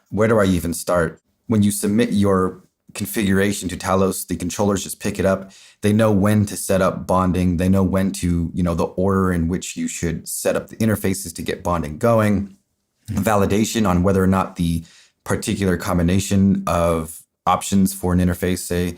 where do I even start? When you submit your configuration to Talos, the controllers just pick it up. They know when to set up bonding. They know when to, the order in which you should set up the interfaces to get bonding going. Validation on whether or not the particular combination of options for an interface, say,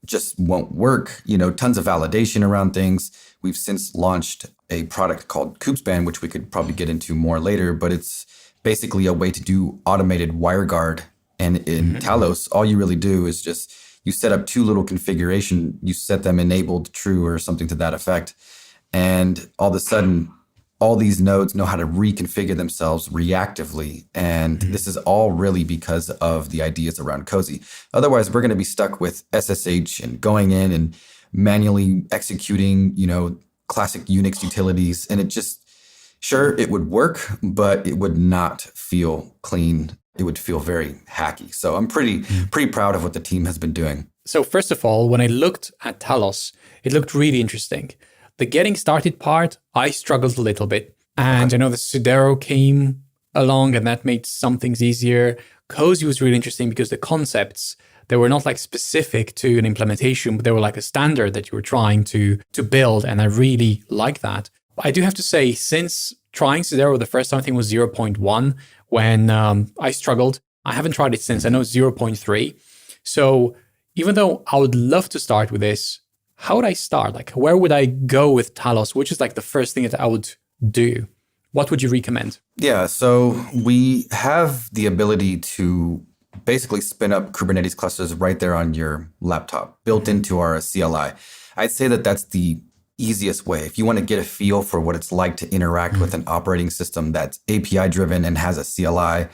just won't work. Tons of validation around things. We've since launched a product called Kubespan, which we could probably get into more later, but it's basically a way to do automated WireGuard. And in Talos, all you really do is just, you set up 2 little configuration, you set them enabled true or something to that effect. And all of a sudden, all these nodes know how to reconfigure themselves reactively. And this is all really because of the ideas around Cozy. Otherwise, we're going to be stuck with SSH and going in and manually executing, classic Unix utilities. And it just, sure, it would work, but it would not feel clean. It would feel very hacky. So I'm pretty proud of what the team has been doing. So first of all, when I looked at Talos, it looked really interesting. The getting started part, I struggled a little bit. And I know the Sudero came along and that made some things easier. Cozy was really interesting because the concepts, they were not like specific to an implementation, but they were like a standard that you were trying to build. And I really like that. I do have to say, since trying Sudero the first time, I think it was 0.1, when I struggled. I haven't tried it since. I know it's 0.3. So even though I would love to start with this, how would I start? Like, where would I go with Talos? Which is like the first thing that I would do? What would you recommend? Yeah, so we have the ability to basically spin up Kubernetes clusters right there on your laptop, built into our CLI. I'd say that that's the easiest way. If you want to get a feel for what it's like to interact with an operating system that's API driven and has a CLI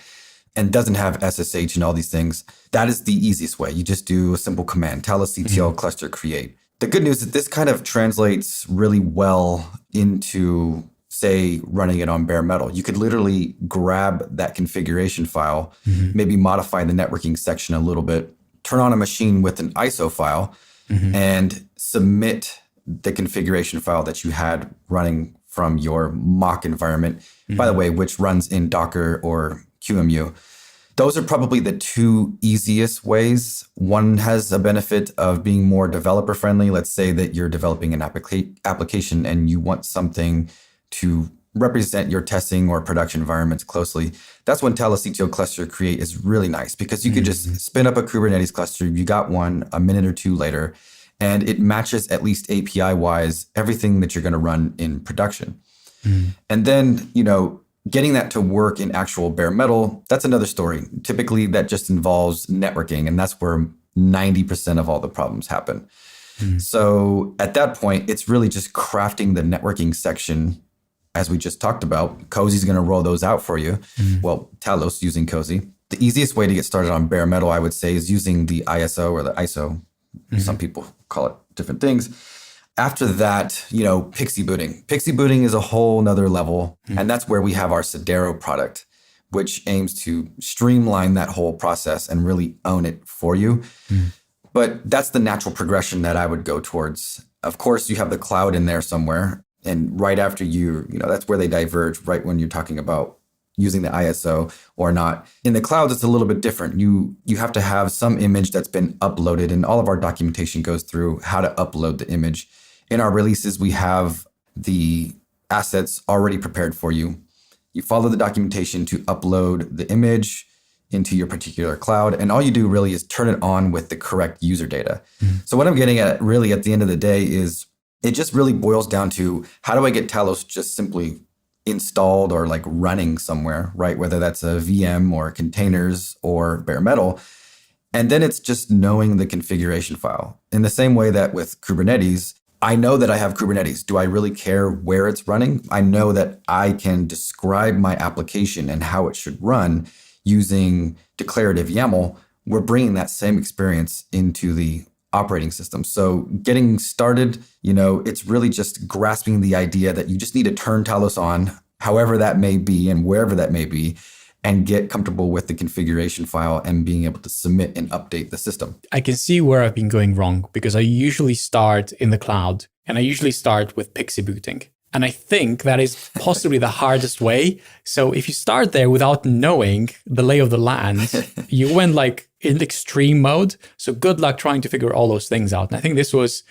and doesn't have SSH and all these things, that is the easiest way. You just do a simple command, talos-ctl cluster create. The good news is this kind of translates really well into, say, running it on bare metal. You could literally grab that configuration file, maybe modify the networking section a little bit, turn on a machine with an ISO file, and submit the configuration file that you had running from your mock environment, by the way, which runs in Docker or QEMU. Those are probably the two easiest ways. One has a benefit of being more developer friendly. Let's say that you're developing an application and you want something to represent your testing or production environments closely. That's when Talos CTO cluster create is really nice, because you could just spin up a Kubernetes cluster. You got one a minute or two later, and it matches, at least API wise, everything that you're going to run in production. And then, getting that to work in actual bare metal, that's another story. Typically, that just involves networking, and that's where 90% of all the problems happen. So at that point, it's really just crafting the networking section, as we just talked about. Cozy's going to roll those out for you. Well, Talos using Cozy. The easiest way to get started on bare metal, I would say, is using the ISO or the ISO. Some people call it different things. After that, Pixie booting. Pixie booting is a whole nother level. And that's where we have our Sodero product, which aims to streamline that whole process and really own it for you. But that's the natural progression that I would go towards. Of course, you have the cloud in there somewhere. And right after that's where they diverge, right when you're talking about using the ISO or not. In the clouds, it's a little bit different. You have to have some image that's been uploaded, and all of our documentation goes through how to upload the image. In our releases, we have the assets already prepared for you. You follow the documentation to upload the image into your particular cloud, and all you do really is turn it on with the correct user data. So what I'm getting at really at the end of the day is it just really boils down to, how do I get Talos just simply installed or like running somewhere, right? Whether that's a VM or containers or bare metal. And then it's just knowing the configuration file. In the same way that with Kubernetes, I know that I have Kubernetes. Do I really care where it's running? I know that I can describe my application and how it should run using declarative YAML. We're bringing that same experience into the operating system. So getting started, it's really just grasping the idea that you just need to turn Talos on, however that may be and wherever that may be, and get comfortable with the configuration file and being able to submit and update the system. I can see where I've been going wrong, because I usually start in the cloud, and I usually start with Pixie booting. And I think that is possibly the hardest way. So if you start there without knowing the lay of the land, you went like in extreme mode. So good luck trying to figure all those things out. And I think this was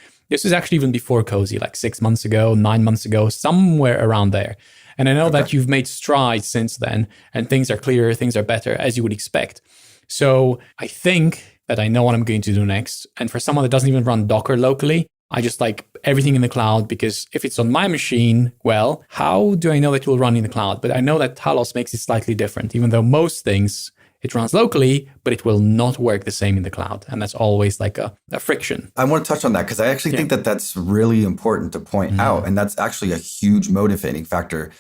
actually even before Cozy, like 6 months ago, 9 months ago, somewhere around there. And I know that you've made strides since then, and things are clearer, things are better, as you would expect. So I think that I know what I'm going to do next. And for someone that doesn't even run Docker locally, I just like everything in the cloud, because if it's on my machine, well, how do I know that it will run in the cloud? But I know that Talos makes it slightly different, even though most things it runs locally, but it will not work the same in the cloud. And that's always like a friction. I want to touch on that because I actually think that that's really important to point out. And that's actually a huge motivating factor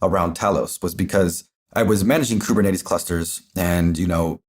around Talos, was because I was managing Kubernetes clusters, and,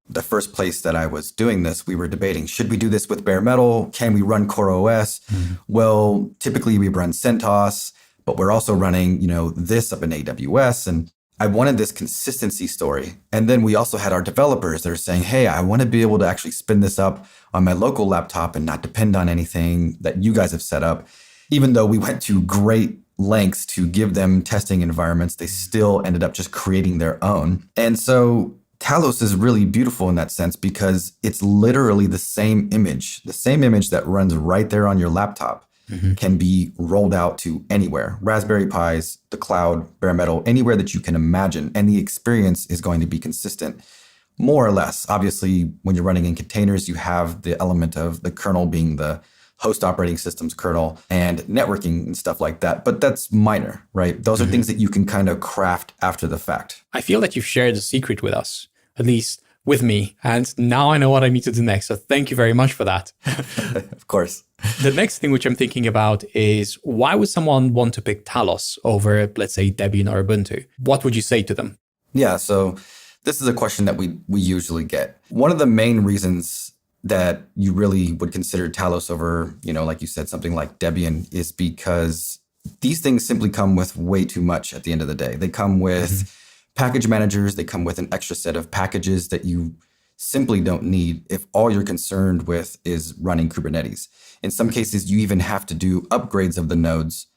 the first place that I was doing this, we were debating, should we do this with bare metal? Can we run CoreOS? Well, typically we run CentOS, but we're also running, this up in AWS. And I wanted this consistency story. And then we also had our developers that are saying, hey, I want to be able to actually spin this up on my local laptop and not depend on anything that you guys have set up. Even though we went to great lengths to give them testing environments, they still ended up just creating their own. And so Talos is really beautiful in that sense, because it's literally the same image that runs right there on your laptop can be rolled out to anywhere. Raspberry Pis, the cloud, bare metal, anywhere that you can imagine. And the experience is going to be consistent, more or less. Obviously, when you're running in containers, you have the element of the kernel being the host operating system's kernel and networking and stuff like that. But that's minor, right? Those are things that you can kind of craft after the fact. I feel that you've shared the secret with us, at least with me. And now I know what I need to do next. So thank you very much for that. Of course. The next thing which I'm thinking about is, why would someone want to pick Talos over, let's say, Debian or Ubuntu? What would you say to them? Yeah, so this is a question that we usually get. One of the main reasons that you really would consider Talos over, like you said, something like Debian, is because these things simply come with way too much at the end of the day. They come with package managers. They come with an extra set of packages that you simply don't need if all you're concerned with is running Kubernetes. In some cases, you even have to do upgrades of the nodes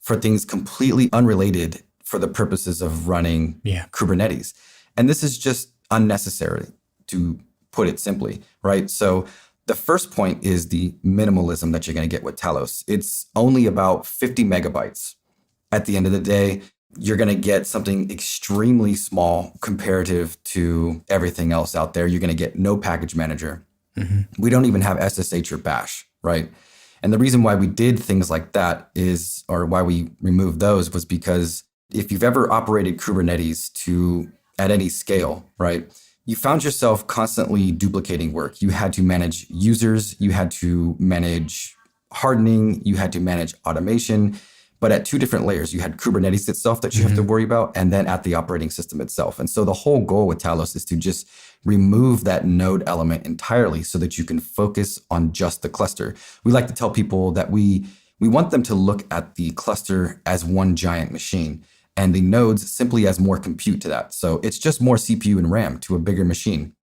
for things completely unrelated for the purposes of running Kubernetes. And this is just unnecessary. to put it simply, right? So the first point is the minimalism that you're going to get with Talos. It's only about 50 megabytes. At the end of the day, you're going to get something extremely small comparative to everything else out there. You're going to get no package manager. We don't even have SSH or bash, right? And the reason why we did things like that is, or why we removed those, was because if you've ever operated Kubernetes at any scale, right, you found yourself constantly duplicating work. You had to manage users, you had to manage hardening, you had to manage automation, but at two different layers. You had Kubernetes itself that you have to worry about, and then at the operating system itself. And so the whole goal with Talos is to just remove that node element entirely so that you can focus on just the cluster. We like to tell people that we want them to look at the cluster as one giant machine, and the nodes simply as more compute to that. So it's just more CPU and RAM to a bigger machine.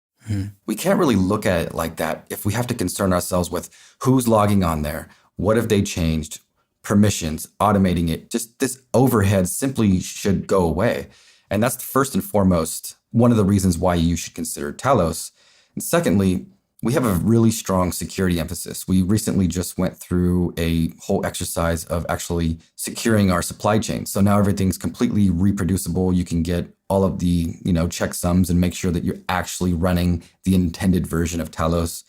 We can't really look at it like that if we have to concern ourselves with who's logging on there, what have they changed, permissions, automating it. Just this overhead simply should go away. And that's first and foremost one of the reasons why you should consider Talos. And secondly, we have a really strong security emphasis. We recently just went through a whole exercise of actually securing our supply chain. So now everything's completely reproducible. You can get all of the, checksums and make sure that you're actually running the intended version of Talos.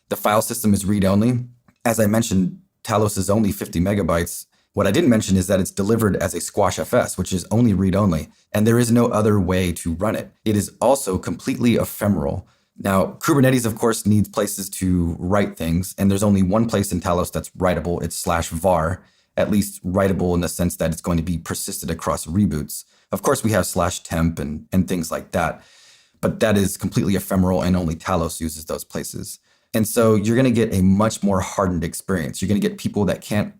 The file system is read-only. As I mentioned, Talos is only 50 megabytes. What I didn't mention is that it's delivered as a Squash FS, which is only read-only, and there is no other way to run it. It is also completely ephemeral. Now, Kubernetes, of course, needs places to write things, and there's only one place in Talos that's writable. It's /var, at least writable in the sense that it's going to be persisted across reboots. Of course, we have /temp and things like that, but that is completely ephemeral, and only Talos uses those places. And so you're going to get a much more hardened experience. You're going to get people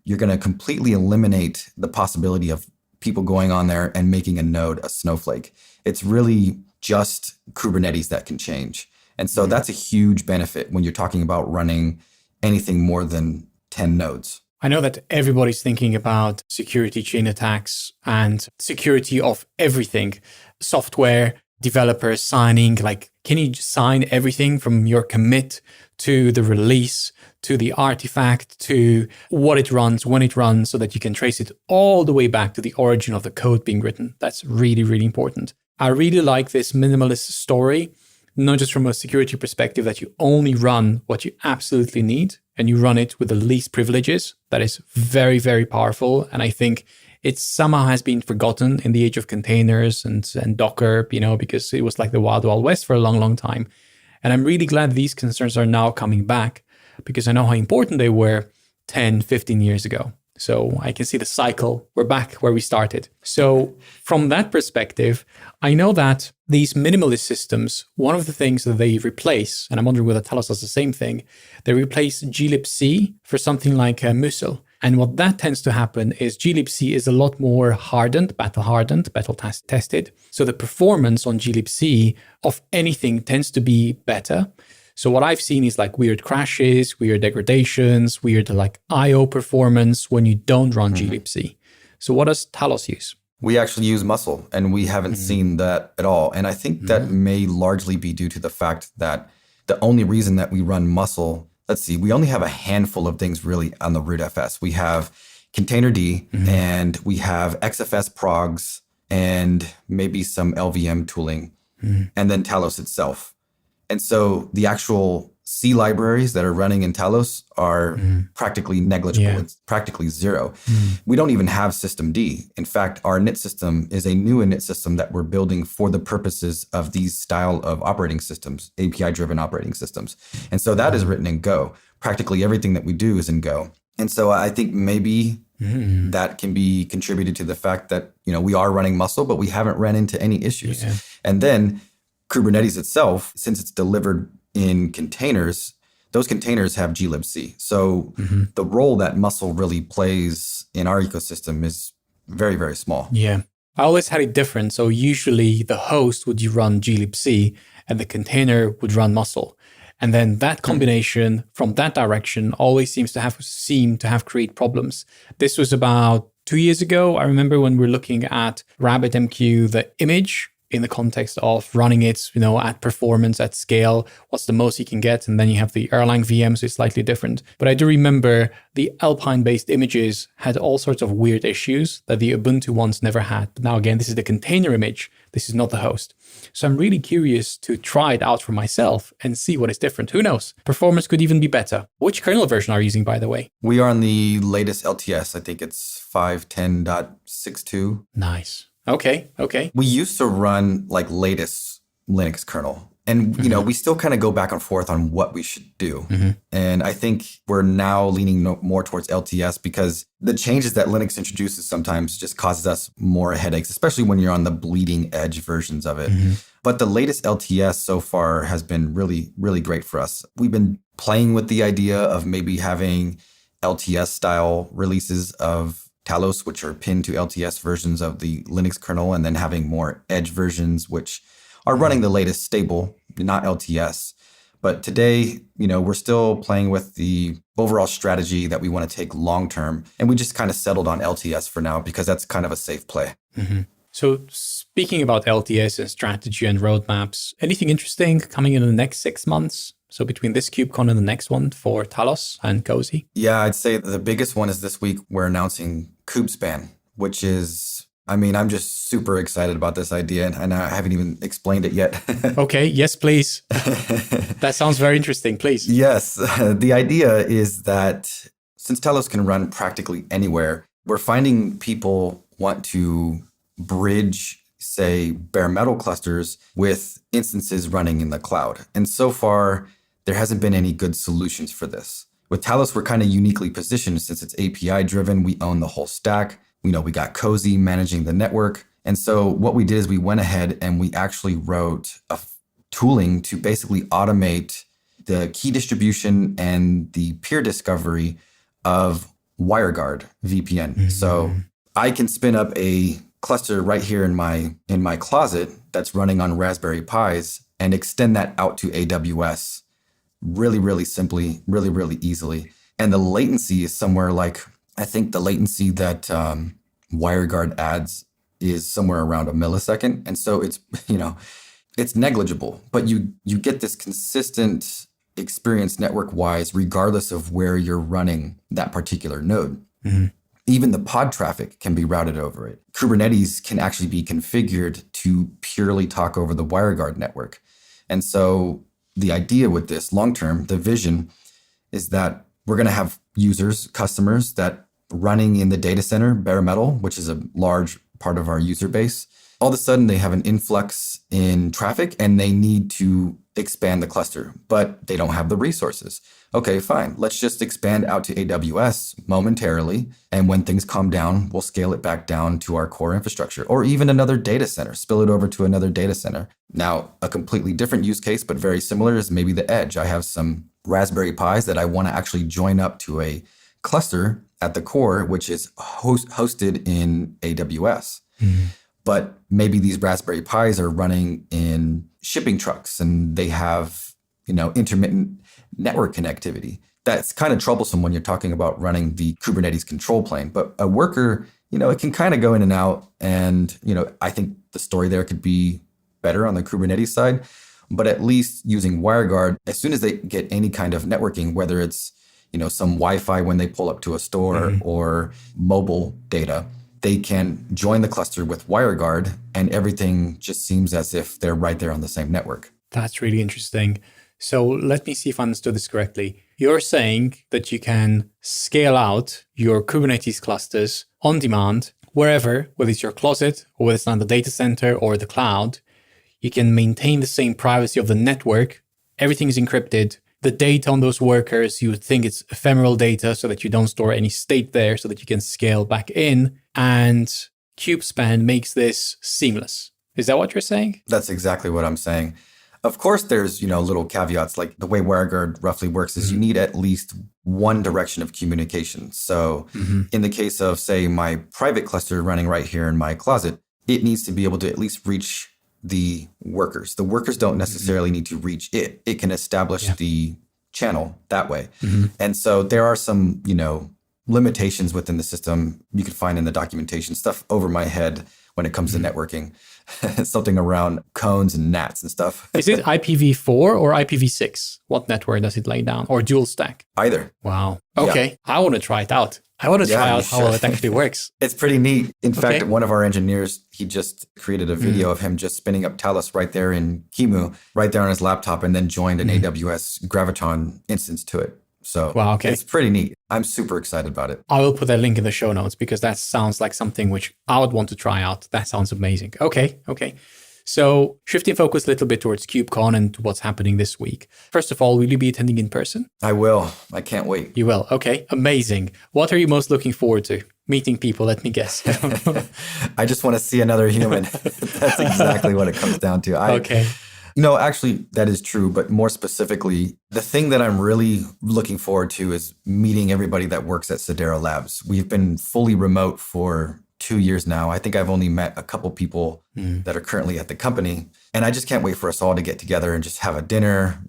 you're going to completely eliminate the possibility of people going on there and making a node a snowflake. It's really just Kubernetes that can change. And so that's a huge benefit when you're talking about running anything more than 10 nodes. I know that everybody's thinking about security chain attacks and security of everything, software, developers signing, can you sign everything from your commit to the release, to the artifact, to what it runs, when it runs, so that you can trace it all the way back to the origin of the code being written? That's really, really important. I really like this minimalist story, not just from a security perspective, that you only run what you absolutely need and you run it with the least privileges. That is very, very powerful. And I think it somehow has been forgotten in the age of containers and Docker, because it was like the wild, wild west for a long, long time. And I'm really glad these concerns are now coming back, because I know how important they were 10, 15 years ago. So I can see the cycle. We're back where we started. So from that perspective, I know that these minimalist systems, one of the things that they replace, and I'm wondering whether Talos does the same thing, they replace glibc for something like Mussel. And what that tends to happen is glibc is a lot more battle tested. So the performance on glibc of anything tends to be better. So what I've seen is weird crashes, weird degradations, weird IO performance when you don't run glibc. So what does Talos use? We actually use Mussel, and we haven't seen that at all. And I think that may largely be due to the fact that the only reason that we run Mussel, we only have a handful of things really on the root FS. We have Containerd, and we have XFS progs, and maybe some LVM tooling, and then Talos itself. And so the actual C libraries that are running in Talos are practically negligible. Yeah. It's practically zero. We don't even have systemd. In fact, our init system is a new init system that we're building for the purposes of these style of operating systems, API-driven operating systems. And so that is written in Go. Practically everything that we do is in Go. And so I think maybe that can be contributed to the fact that, we are running Mussel, but we haven't ran into any issues. Yeah. And then Kubernetes itself, since it's delivered in containers, those containers have glibc. So the role that Mussel really plays in our ecosystem is very, very small. Yeah. I always had it different. So usually the host would run glibc and the container would run Mussel. And then that combination from that direction always seemed to have create problems. This was about 2 years ago. I remember when we were looking at RabbitMQ, the image in the context of running it, at performance, at scale, what's the most you can get. And then you have the Erlang VM, so it's slightly different. But I do remember the Alpine-based images had all sorts of weird issues that the Ubuntu ones never had. But now again, this is the container image. This is not the host. So I'm really curious to try it out for myself and see what is different. Who knows? Performance could even be better. Which kernel version are you using, by the way? We are on the latest LTS. I think it's 5.10.62. Nice. Okay. We used to run like latest Linux kernel. And, we still kind of go back and forth on what we should do. And I think we're now leaning more towards LTS because the changes that Linux introduces sometimes just causes us more headaches, especially when you're on the bleeding edge versions of it. But the latest LTS so far has been really, really great for us. We've been playing with the idea of maybe having LTS style releases of Talos, which are pinned to LTS versions of the Linux kernel, and then having more edge versions, which are running the latest stable, not LTS. But today, we're still playing with the overall strategy that we want to take long-term. And we just kind of settled on LTS for now because that's kind of a safe play. So speaking about LTS and strategy and roadmaps, anything interesting coming in the next 6 months? So between this KubeCon and the next one for Talos and Cozy? Yeah, I'd say the biggest one is this week we're announcing Kubespan, which is, I'm just super excited about this idea, and I haven't even explained it yet. Okay, yes, please. That sounds very interesting, please. Yes, the idea is that since Talos can run practically anywhere, we're finding people want to bridge, say, bare metal clusters with instances running in the cloud. And so far, there hasn't been any good solutions for this. With Talos, we're kind of uniquely positioned since it's API driven. We own the whole stack. We got Cozy managing the network. And so what we did is we went ahead and we actually wrote a tooling to basically automate the key distribution and the peer discovery of WireGuard VPN. So I can spin up a cluster right here in my closet that's running on Raspberry Pis and extend that out to AWS really, really simply, really, really easily. And the latency is somewhere like, I think the latency that WireGuard adds is somewhere around a millisecond. And so it's, it's negligible, but you get this consistent experience network-wise, regardless of where you're running that particular node. Even the pod traffic can be routed over it. Kubernetes can actually be configured to purely talk over the WireGuard network. And so the idea with this long-term, the vision is that we're going to have users, customers that running in the data center, bare metal, which is a large part of our user base. All of a sudden, they have an influx in traffic and they need to expand the cluster, but they don't have the resources. Okay, fine. Let's just expand out to AWS momentarily. And when things calm down, we'll scale it back down to our core infrastructure or even another data center, spill it over to another data center. Now, a completely different use case, but very similar is maybe the edge. I have some Raspberry Pis that I want to actually join up to a cluster at the core, which is hosted in AWS. But maybe these Raspberry Pis are running in shipping trucks and they have, intermittent network connectivity. That's kind of troublesome when you're talking about running the Kubernetes control plane. But a worker, it can kind of go in and out. And, I think the story there could be better on the Kubernetes side. But at least using WireGuard, as soon as they get any kind of networking, whether it's, some Wi-Fi when they pull up to a store or mobile data, they can join the cluster with WireGuard and everything just seems as if they're right there on the same network. That's really interesting. So let me see if I understood this correctly. You're saying that you can scale out your Kubernetes clusters on demand, wherever, whether it's your closet or whether it's on the data center or the cloud. You can maintain the same privacy of the network. Everything is encrypted. The data on those workers, you would think it's ephemeral data so that you don't store any state there so that you can scale back in. And Kubespan makes this seamless. Is that what you're saying? That's exactly what I'm saying. Of course, there's, little caveats, like the way WireGuard roughly works is you need at least one direction of communication. So in the case of, say, my private cluster running right here in my closet, it needs to be able to at least reach the workers. The workers don't necessarily need to reach it. It can establish the channel that way. And so there are some, limitations within the system you can find in the documentation, stuff over my head when it comes to networking. Something around cones and NATs and stuff. Is it IPv4 or IPv6? What network does it lay down? Or dual stack? Either. Wow. Okay. Yeah. I want to try it out. I want to try out how it actually works. It's pretty neat. In fact, one of our engineers, he just created a video of him just spinning up Talos right there in Kimu, right there on his laptop, and then joined an AWS Graviton instance to it. So wow, okay. It's pretty neat. I'm super excited about it. I will put a link in the show notes because that sounds like something which I would want to try out. That sounds amazing. Okay. So shifting focus a little bit towards KubeCon and what's happening this week. First of all, will you be attending in person? I will. I can't wait. You will. Okay. Amazing. What are you most looking forward to? Meeting people, let me guess. I just want to see another human. That's exactly what it comes down to. Okay. Actually, that is true. But more specifically, the thing that I'm really looking forward to is meeting everybody that works at Sidera Labs. We've been fully remote for 2 years now. I think I've only met a couple people that are currently at the company. And I just can't wait for us all to get together and just have a dinner,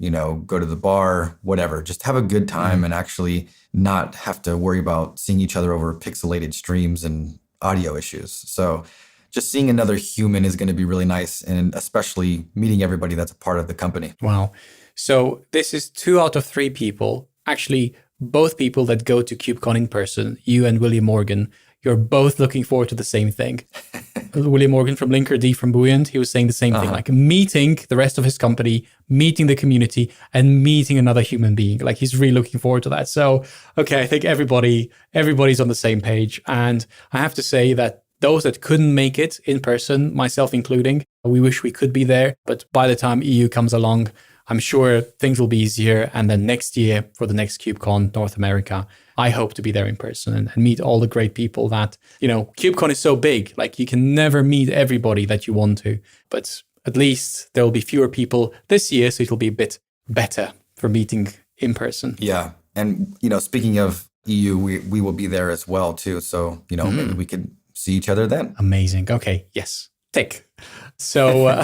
go to the bar, whatever. Just have a good time and actually not have to worry about seeing each other over pixelated streams and audio issues. So just seeing another human is going to be really nice, and especially meeting everybody that's a part of the company. Wow. So this is 2 out of 3 people, actually both people that go to KubeCon in person, you and William Morgan. You're both looking forward to the same thing. William Morgan from Linkerd, from Buoyant, he was saying the same thing, like meeting the rest of his company, meeting the community, and meeting another human being. Like he's really looking forward to that. So, okay, I think everybody's on the same page. And I have to say that those that couldn't make it in person, myself including, we wish we could be there. But by the time EU comes along, I'm sure things will be easier. And then next year, for the next KubeCon North America, I hope to be there in person and meet all the great people that, KubeCon is so big, like you can never meet everybody that you want to, but at least there will be fewer people this year. So it'll be a bit better for meeting in person. Yeah. And, speaking of EU, we will be there as well too. So, maybe we could see each other then. Amazing. Okay. Yes. Tick. So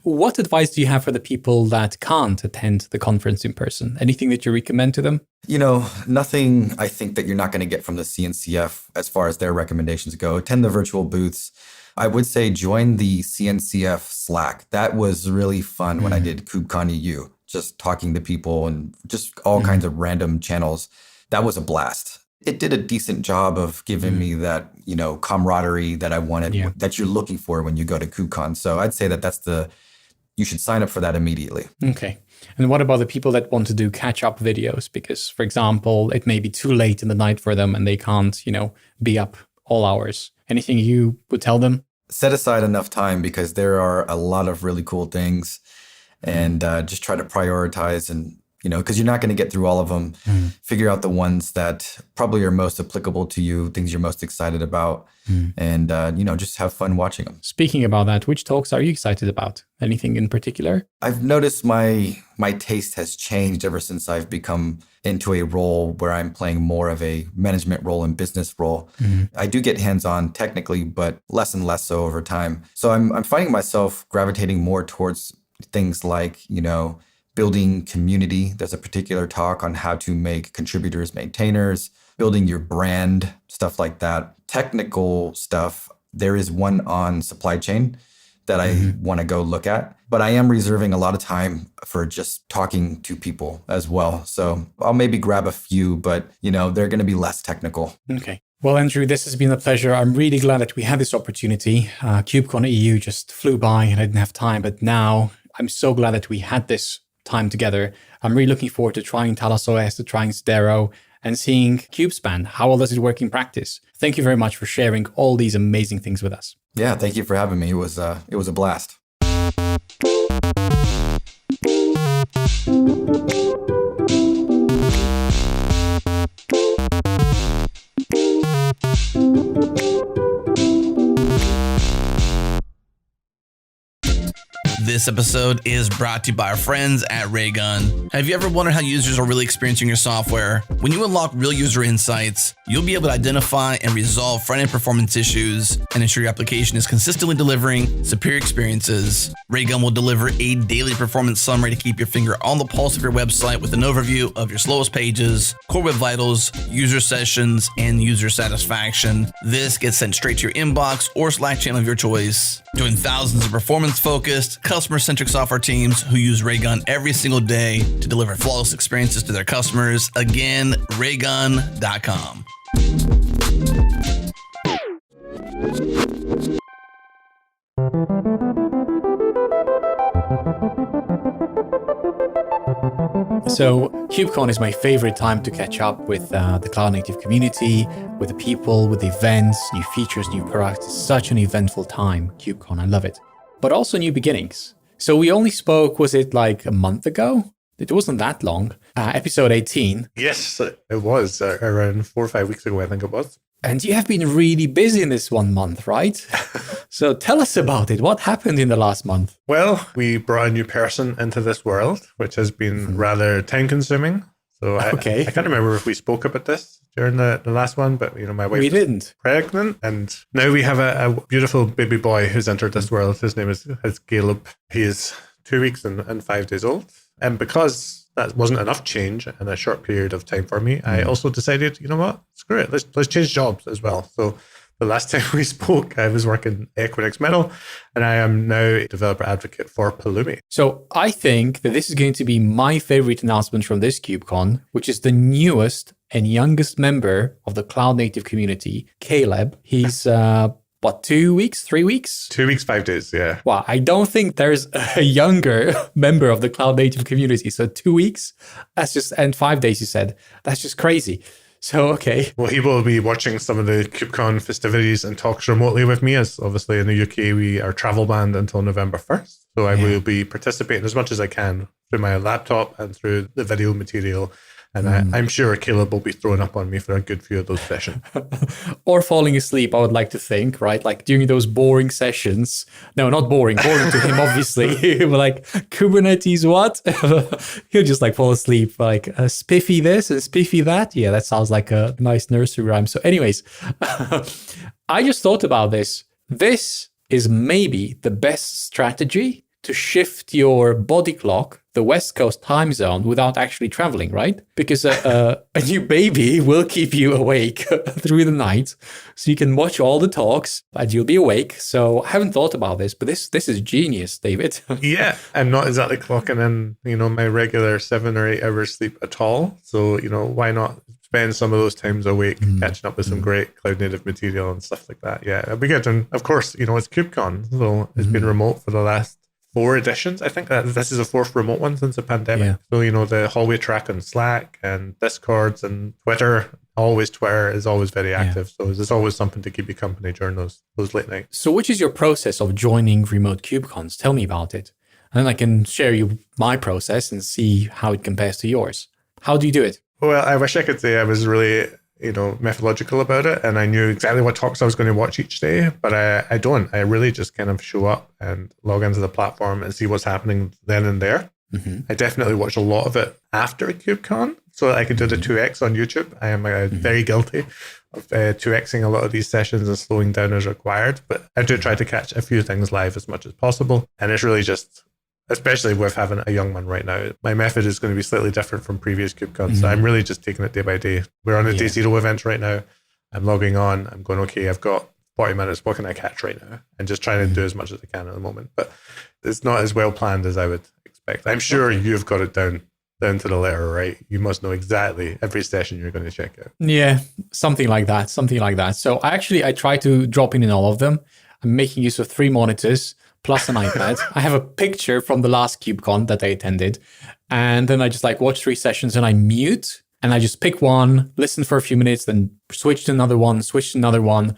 what advice do you have for the people that can't attend the conference in person? Anything that you recommend to them? Nothing I think that you're not going to get from the CNCF as far as their recommendations go. Attend the virtual booths. I would say join the CNCF Slack. That was really fun when I did KubeCon EU, just talking to people and just all kinds of random channels. That was a blast. It did a decent job of giving me that, camaraderie that I wanted, that you're looking for when you go to KubeCon. So I'd say you should sign up for that immediately. Okay. And what about the people that want to do catch-up videos? Because, for example, it may be too late in the night for them and they can't, be up all hours. Anything you would tell them? Set aside enough time because there are a lot of really cool things, and just try to prioritize and, because you're not going to get through all of them. Figure out the ones that probably are most applicable to you, things you're most excited about, and, just have fun watching them. Speaking about that, which talks are you excited about? Anything in particular? I've noticed my taste has changed ever since I've become into a role where I'm playing more of a management role and business role. I do get hands-on technically, but less and less so over time. So I'm finding myself gravitating more towards things like, building community. There's a particular talk on how to make contributors maintainers, building your brand, stuff like that. Technical stuff, there is one on supply chain that I want to go look at, but I am reserving a lot of time for just talking to people as well. So I'll maybe grab a few, but they're going to be less technical. Okay. Well, Andrew, this has been a pleasure. I'm really glad that we had this opportunity. KubeCon EU just flew by and I didn't have time, but now I'm so glad that we had this time together. I'm really looking forward to trying Talos OS, to trying Sidera, and seeing Kubespan. How well does it work in practice? Thank you very much for sharing all these amazing things with us. Yeah, thank you for having me. It was a blast. This This episode is brought to you by our friends at Raygun. Have you ever wondered how users are really experiencing your software? When you unlock real user insights, you'll be able to identify and resolve front-end performance issues and ensure your application is consistently delivering superior experiences. Raygun will deliver a daily performance summary to keep your finger on the pulse of your website with an overview of your slowest pages, core web vitals, user sessions, and user satisfaction. This gets sent straight to your inbox or Slack channel of your choice. Join thousands of performance-focused, customer-centric software teams who use Raygun every single day to deliver flawless experiences to their customers. Again, raygun.com. So KubeCon is my favorite time to catch up with the cloud native community, with the people, with the events, new features, new products. It's such an eventful time, KubeCon. I love it. But also new beginnings. So we only spoke, was it like a month ago? It wasn't that long. Episode 18. Yes, it was around 4 or 5 weeks ago, I think it was. And you have been really busy in this 1 month, right? So tell us about it. What happened in the last month? Well, we brought a new person into this world, which has been rather time consuming. So I can't remember if we spoke about this during the last one, but my wife was pregnant, and now we have a beautiful baby boy who's entered this world. His name is Caleb. He is 2 weeks and 5 days old. And because that wasn't enough change in a short period of time for me, I also decided, you know what, screw it, let's change jobs as well. So the last time we spoke, I was working Equinix Metal, and I am now a developer advocate for Pulumi. So I think that this is going to be my favorite announcement from this KubeCon, which is the newest and youngest member of the cloud native community, Caleb. He's 2 weeks, 3 weeks? 2 weeks, 5 days, yeah. Wow, I don't think there's a younger member of the cloud native community. So 2 weeks, and 5 days, you said. That's just crazy. So, okay. Well, he will be watching some of the KubeCon festivities and talks remotely with me, as obviously in the UK, we are travel banned until November 1st. So I will be participating as much as I can through my laptop and through the video material. And I'm sure Caleb will be throwing up on me for a good few of those sessions. Or falling asleep, I would like to think, right? Like during those boring sessions. No, not boring. Boring to him, obviously. He'll be like, Kubernetes what? He'll just like fall asleep, like spiffy this and spiffy that. Yeah, that sounds like a nice nursery rhyme. So anyways, I just thought about this. This is maybe the best strategy to shift your body clock, the West Coast time zone, without actually traveling, right? Because a new baby will keep you awake through the night, so you can watch all the talks and you'll be awake. So I haven't thought about this, but this is genius, David. Yeah, I'm not exactly clocking in, my regular 7 or 8 hours sleep at all. So, why not spend some of those times awake catching up with some great cloud native material and stuff like that? Yeah, it'll be good. And of course, it's KubeCon, so it's been remote for the last 4 editions. I think that this is the 4th remote one since the pandemic. Yeah. So, the hallway track on Slack and Discords and Twitter is always very active. Yeah. So there's always something to keep you company during those late nights. So which is your process of joining remote KubeCons? Tell me about it. And then I can share you my process and see how it compares to yours. How do you do it? Well, I wish I could say I was really methodological about it, and I knew exactly what talks I was going to watch each day, but I don't. I really just kind of show up and log into the platform and see what's happening then and there. I definitely watch a lot of it after KubeCon, so that I can do the 2x on YouTube. I am very guilty of 2xing a lot of these sessions and slowing down as required, but I do try to catch a few things live as much as possible, and it's really just, especially with having a young one right now, my method is going to be slightly different from previous KubeCons. So I'm really just taking it day by day. We're on a day 0 event right now. I'm logging on. I'm going, okay, I've got 40 minutes. What can I catch right now? And just trying to do as much as I can at the moment. But it's not as well planned as I would expect. I'm sure you've got it down to the letter, right? You must know exactly every session you're going to check out. Yeah, something like that. So I try to drop in all of them. I'm making use of 3 monitors plus an iPad. I have a picture from the last KubeCon that I attended. And then I just watch 3 sessions and I mute and I just pick one, listen for a few minutes, then switch to another one.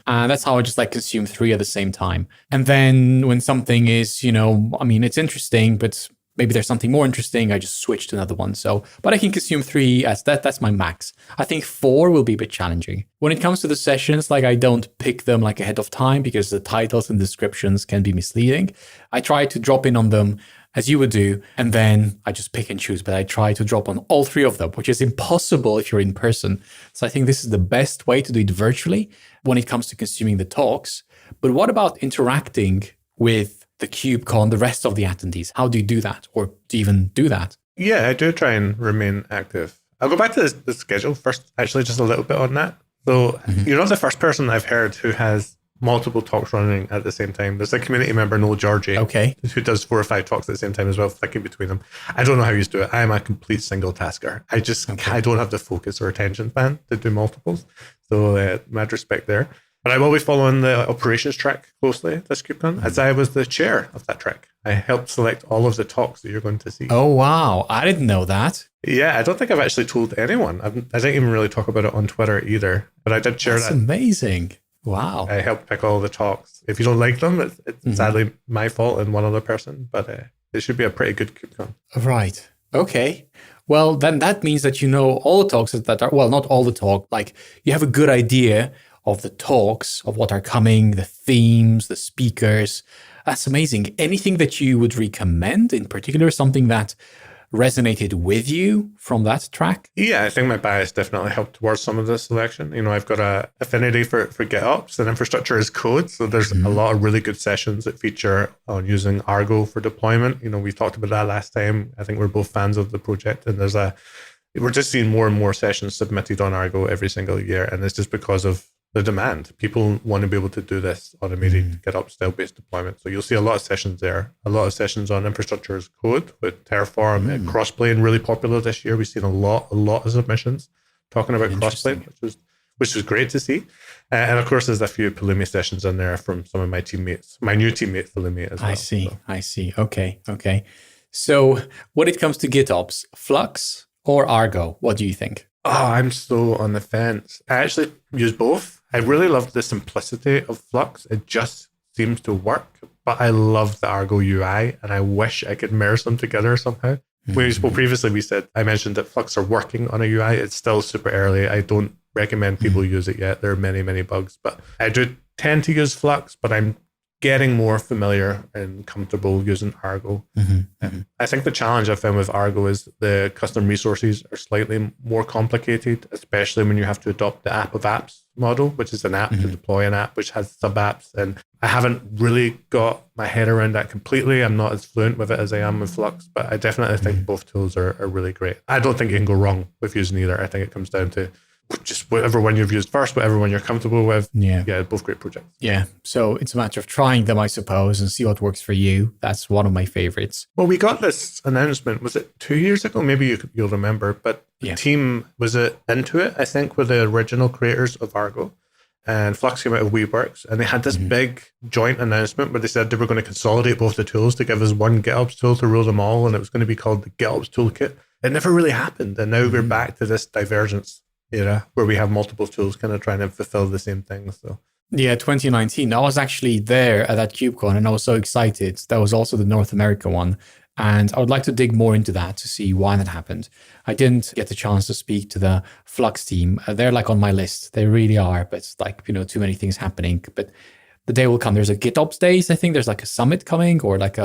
And that's how I just consume 3 at the same time. And then when something is, it's interesting, but maybe there's something more interesting, I just switch to another one. So, but I can consume 3 as that's my max. I think 4 will be a bit challenging. When it comes to the sessions, like I don't pick them like ahead of time because the titles and descriptions can be misleading. I try to drop in on them as you would do, and then I just pick and choose, but I try to drop on all 3 of them, which is impossible if you're in person. So I think this is the best way to do it virtually when it comes to consuming the talks. But what about interacting with the KubeCon, the rest of the attendees? How do you do that? Or do you even do that? Yeah, I do try and remain active. I'll go back to the schedule first, actually, just a little bit on that. So you're not the first person I've heard who has multiple talks running at the same time. There's a community member, Noel Georgie, who does 4 or 5 talks at the same time as well, flicking between them. I don't know how you do it. I'm a complete single tasker. I don't have the focus or attention span to do multiples. So mad respect there. But I'm always following the operations track closely this KubeCon, as I was the chair of that track. I helped select all of the talks that you're going to see. Oh, wow. I didn't know that. Yeah, I don't think I've actually told anyone. I didn't even really talk about it on Twitter either, but I did share that. That's amazing. Wow. I helped pick all the talks. If you don't like them, it's sadly my fault and one other person, but it should be a pretty good KubeCon. Right. Okay. Well, then that means that you know all the talks that are, well, not all the talk, like you have a good idea of the talks, of what are coming, the themes, the speakers. That's amazing. Anything that you would recommend in particular, something that resonated with you from that track? Yeah, I think my bias definitely helped towards some of the selection. I've got a affinity for GitOps and infrastructure as code. So there's a lot of really good sessions that feature on using Argo for deployment. We talked about that last time. I think we're both fans of the project, and we're just seeing more and more sessions submitted on Argo every single year. And it's just because of the demand. People want to be able to do this automated GitOps style-based deployment. So you'll see a lot of sessions there, a lot of sessions on infrastructure as code with Terraform and Crossplane, really popular this year. We've seen a lot of submissions talking about Crossplane, which was great to see. And of course, there's a few Pulumi sessions in there from some of my teammates, my new teammate Pulumi as well. I see. Okay. So when it comes to GitOps, Flux or Argo, what do you think? Oh, I'm so on the fence. I actually use both. I really love the simplicity of Flux. It just seems to work, but I love the Argo UI and I wish I could merge them together somehow. When we spoke previously, I mentioned that Flux are working on a UI. It's still super early. I don't recommend people use it yet. There are many bugs, but I do tend to use Flux, but I'm getting more familiar and comfortable using Argo. I think the challenge I found with Argo is the custom resources are slightly more complicated, especially when you have to adopt the app of apps model, which is an app to deploy an app, which has sub apps. And I haven't really got my head around that completely. I'm not as fluent with it as I am with Flux, but I definitely think both tools are really great. I don't think you can go wrong with using either. I think it comes down to just whatever one you've used first, whatever one you're comfortable with. Yeah, both great projects. Yeah, so it's a matter of trying them, I suppose, and see what works for you. That's one of my favorites. Well, we got this announcement, was it 2 years ago? Maybe you'll remember, but the team, was it Intuit, I think, were the original creators of Argo, and Flux came out of WeWorks, and they had this big joint announcement where they said they were going to consolidate both the tools to give us one GitOps tool to rule them all, and it was going to be called the GitOps Toolkit. It never really happened, and now we're back to this divergence era where we have multiple tools kind of trying to fulfill the same thing. So yeah, 2019. I was actually there at that KubeCon and I was so excited. That was also the North America one. And I would like to dig more into that to see why that happened. I didn't get the chance to speak to the Flux team. They're like on my list. They really are, but it's like, too many things happening. But the day will come. There's a GitOps Days. I think there's like a summit coming or like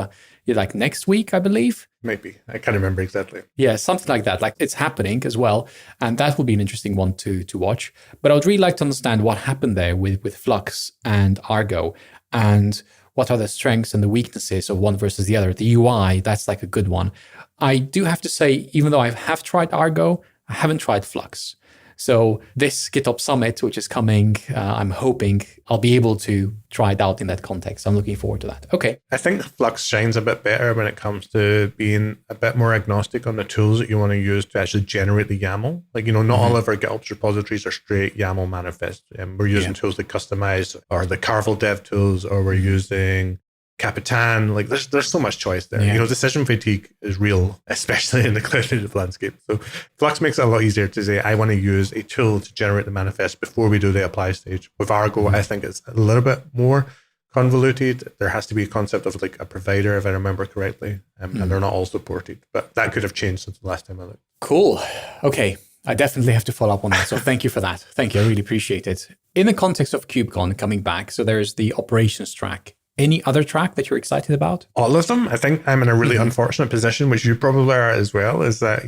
next week, I believe. Maybe. I can't remember exactly. Yeah, something like that. Like it's happening as well. And that will be an interesting one to watch. But I would really like to understand what happened there with Flux and Argo and what are the strengths and the weaknesses of one versus the other. The UI, that's like a good one. I do have to say, even though I have tried Argo, I haven't tried Flux. So this GitOps Summit, which is coming, I'm hoping I'll be able to try it out in that context. I'm looking forward to that. Okay. I think Flux shines a bit better when it comes to being a bit more agnostic on the tools that you want to use to actually generate the YAML. Like, not all of our GitOps repositories are straight YAML manifest. We're using tools like Kustomize or the Carvel dev tools, or we're using Capitan. Like there's so much choice there. Decision fatigue is real, especially in the cloud native landscape. So Flux makes it a lot easier to say, I want to use a tool to generate the manifest before we do the apply stage. With Argo, I think it's a little bit more convoluted. There has to be a concept of like a provider, if I remember correctly, and they're not all supported. But that could have changed since the last time I looked. Cool. Okay. I definitely have to follow up on that. So thank you for that. Thank you. I really appreciate it. In the context of KubeCon coming back, so there's the operations track. Any other track that you're excited about? All of them. I think I'm in a really unfortunate position, which you probably are as well, is that,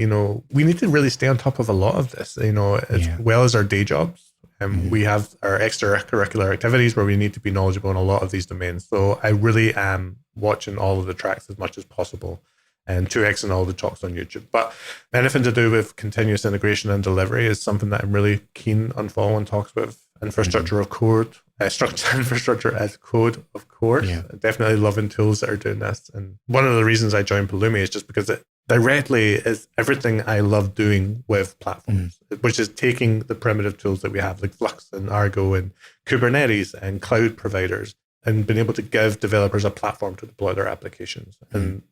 we need to really stay on top of a lot of this, as well as our day jobs. And we have our extracurricular activities where we need to be knowledgeable in a lot of these domains. So I really am watching all of the tracks as much as possible and 2xing all the talks on YouTube. But anything to do with continuous integration and delivery is something that I'm really keen on following talks with. Infrastructure of code, structured infrastructure as code, of course. Yeah. Definitely loving tools that are doing this. And one of the reasons I joined Pulumi is just because it directly is everything I love doing with platforms, which is taking the primitive tools that we have, like Flux and Argo and Kubernetes and cloud providers, and being able to give developers a platform to deploy their applications. And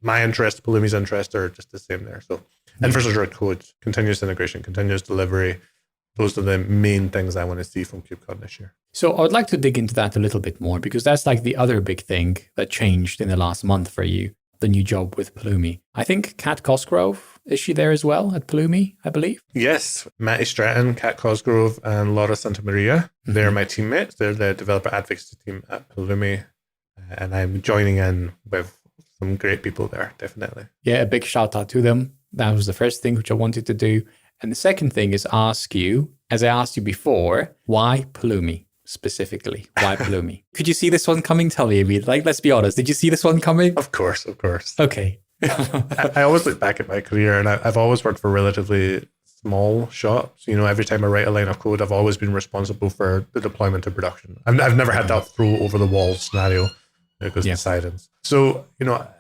my interest, Pulumi's interest are just the same there. So infrastructure as code, continuous integration, continuous delivery, those are the main things I want to see from KubeCon this year. So I would like to dig into that a little bit more, because that's like the other big thing that changed in the last month for you, the new job with Pulumi. I think Kat Cosgrove, is she there as well at Pulumi, I believe? Yes, Matty Stratton, Kat Cosgrove, and Laura Santamaria. They're my teammates. They're the developer advocacy team at Pulumi. And I'm joining in with some great people there, definitely. Yeah, a big shout out to them. That was the first thing which I wanted to do. And the second thing is ask you, as I asked you before, why Pulumi specifically? Why Pulumi? Could you see this one coming? Tell me, Emil. Like, let's be honest. Did you see this one coming? Of course. Okay. I always look back at my career, and I've always worked for relatively small shops. Every time I write a line of code, I've always been responsible for the deployment to production. I've never had that throw over the wall scenario. Because of silence. So,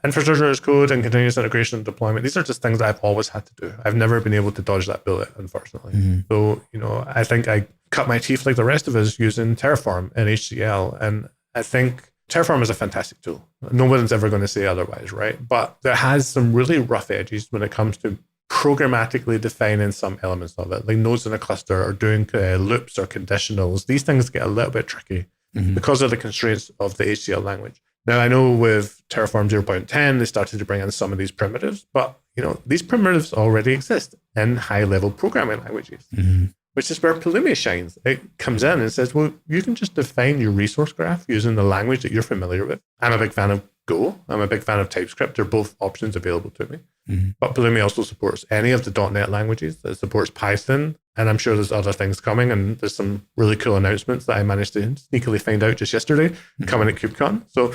infrastructure as code and continuous integration and deployment, these are just things that I've always had to do. I've never been able to dodge that bullet, unfortunately. So, I think I cut my teeth like the rest of us using Terraform and HCL. And I think Terraform is a fantastic tool. No one's ever going to say otherwise, right? But there has some really rough edges when it comes to programmatically defining some elements of it, like nodes in a cluster or doing loops or conditionals. These things get a little bit tricky because of the constraints of the HCL language. Now, I know with Terraform 0.10, they started to bring in some of these primitives, but these primitives already exist in high-level programming languages, which is where Pulumi shines. It comes in and says, well, you can just define your resource graph using the language that you're familiar with. I'm a big fan of Go. I'm a big fan of TypeScript. They're both options available to me. But Pulumi also supports any of the .NET languages. It supports Python, and I'm sure there's other things coming, and there's some really cool announcements that I managed to sneakily find out just yesterday coming at KubeCon. So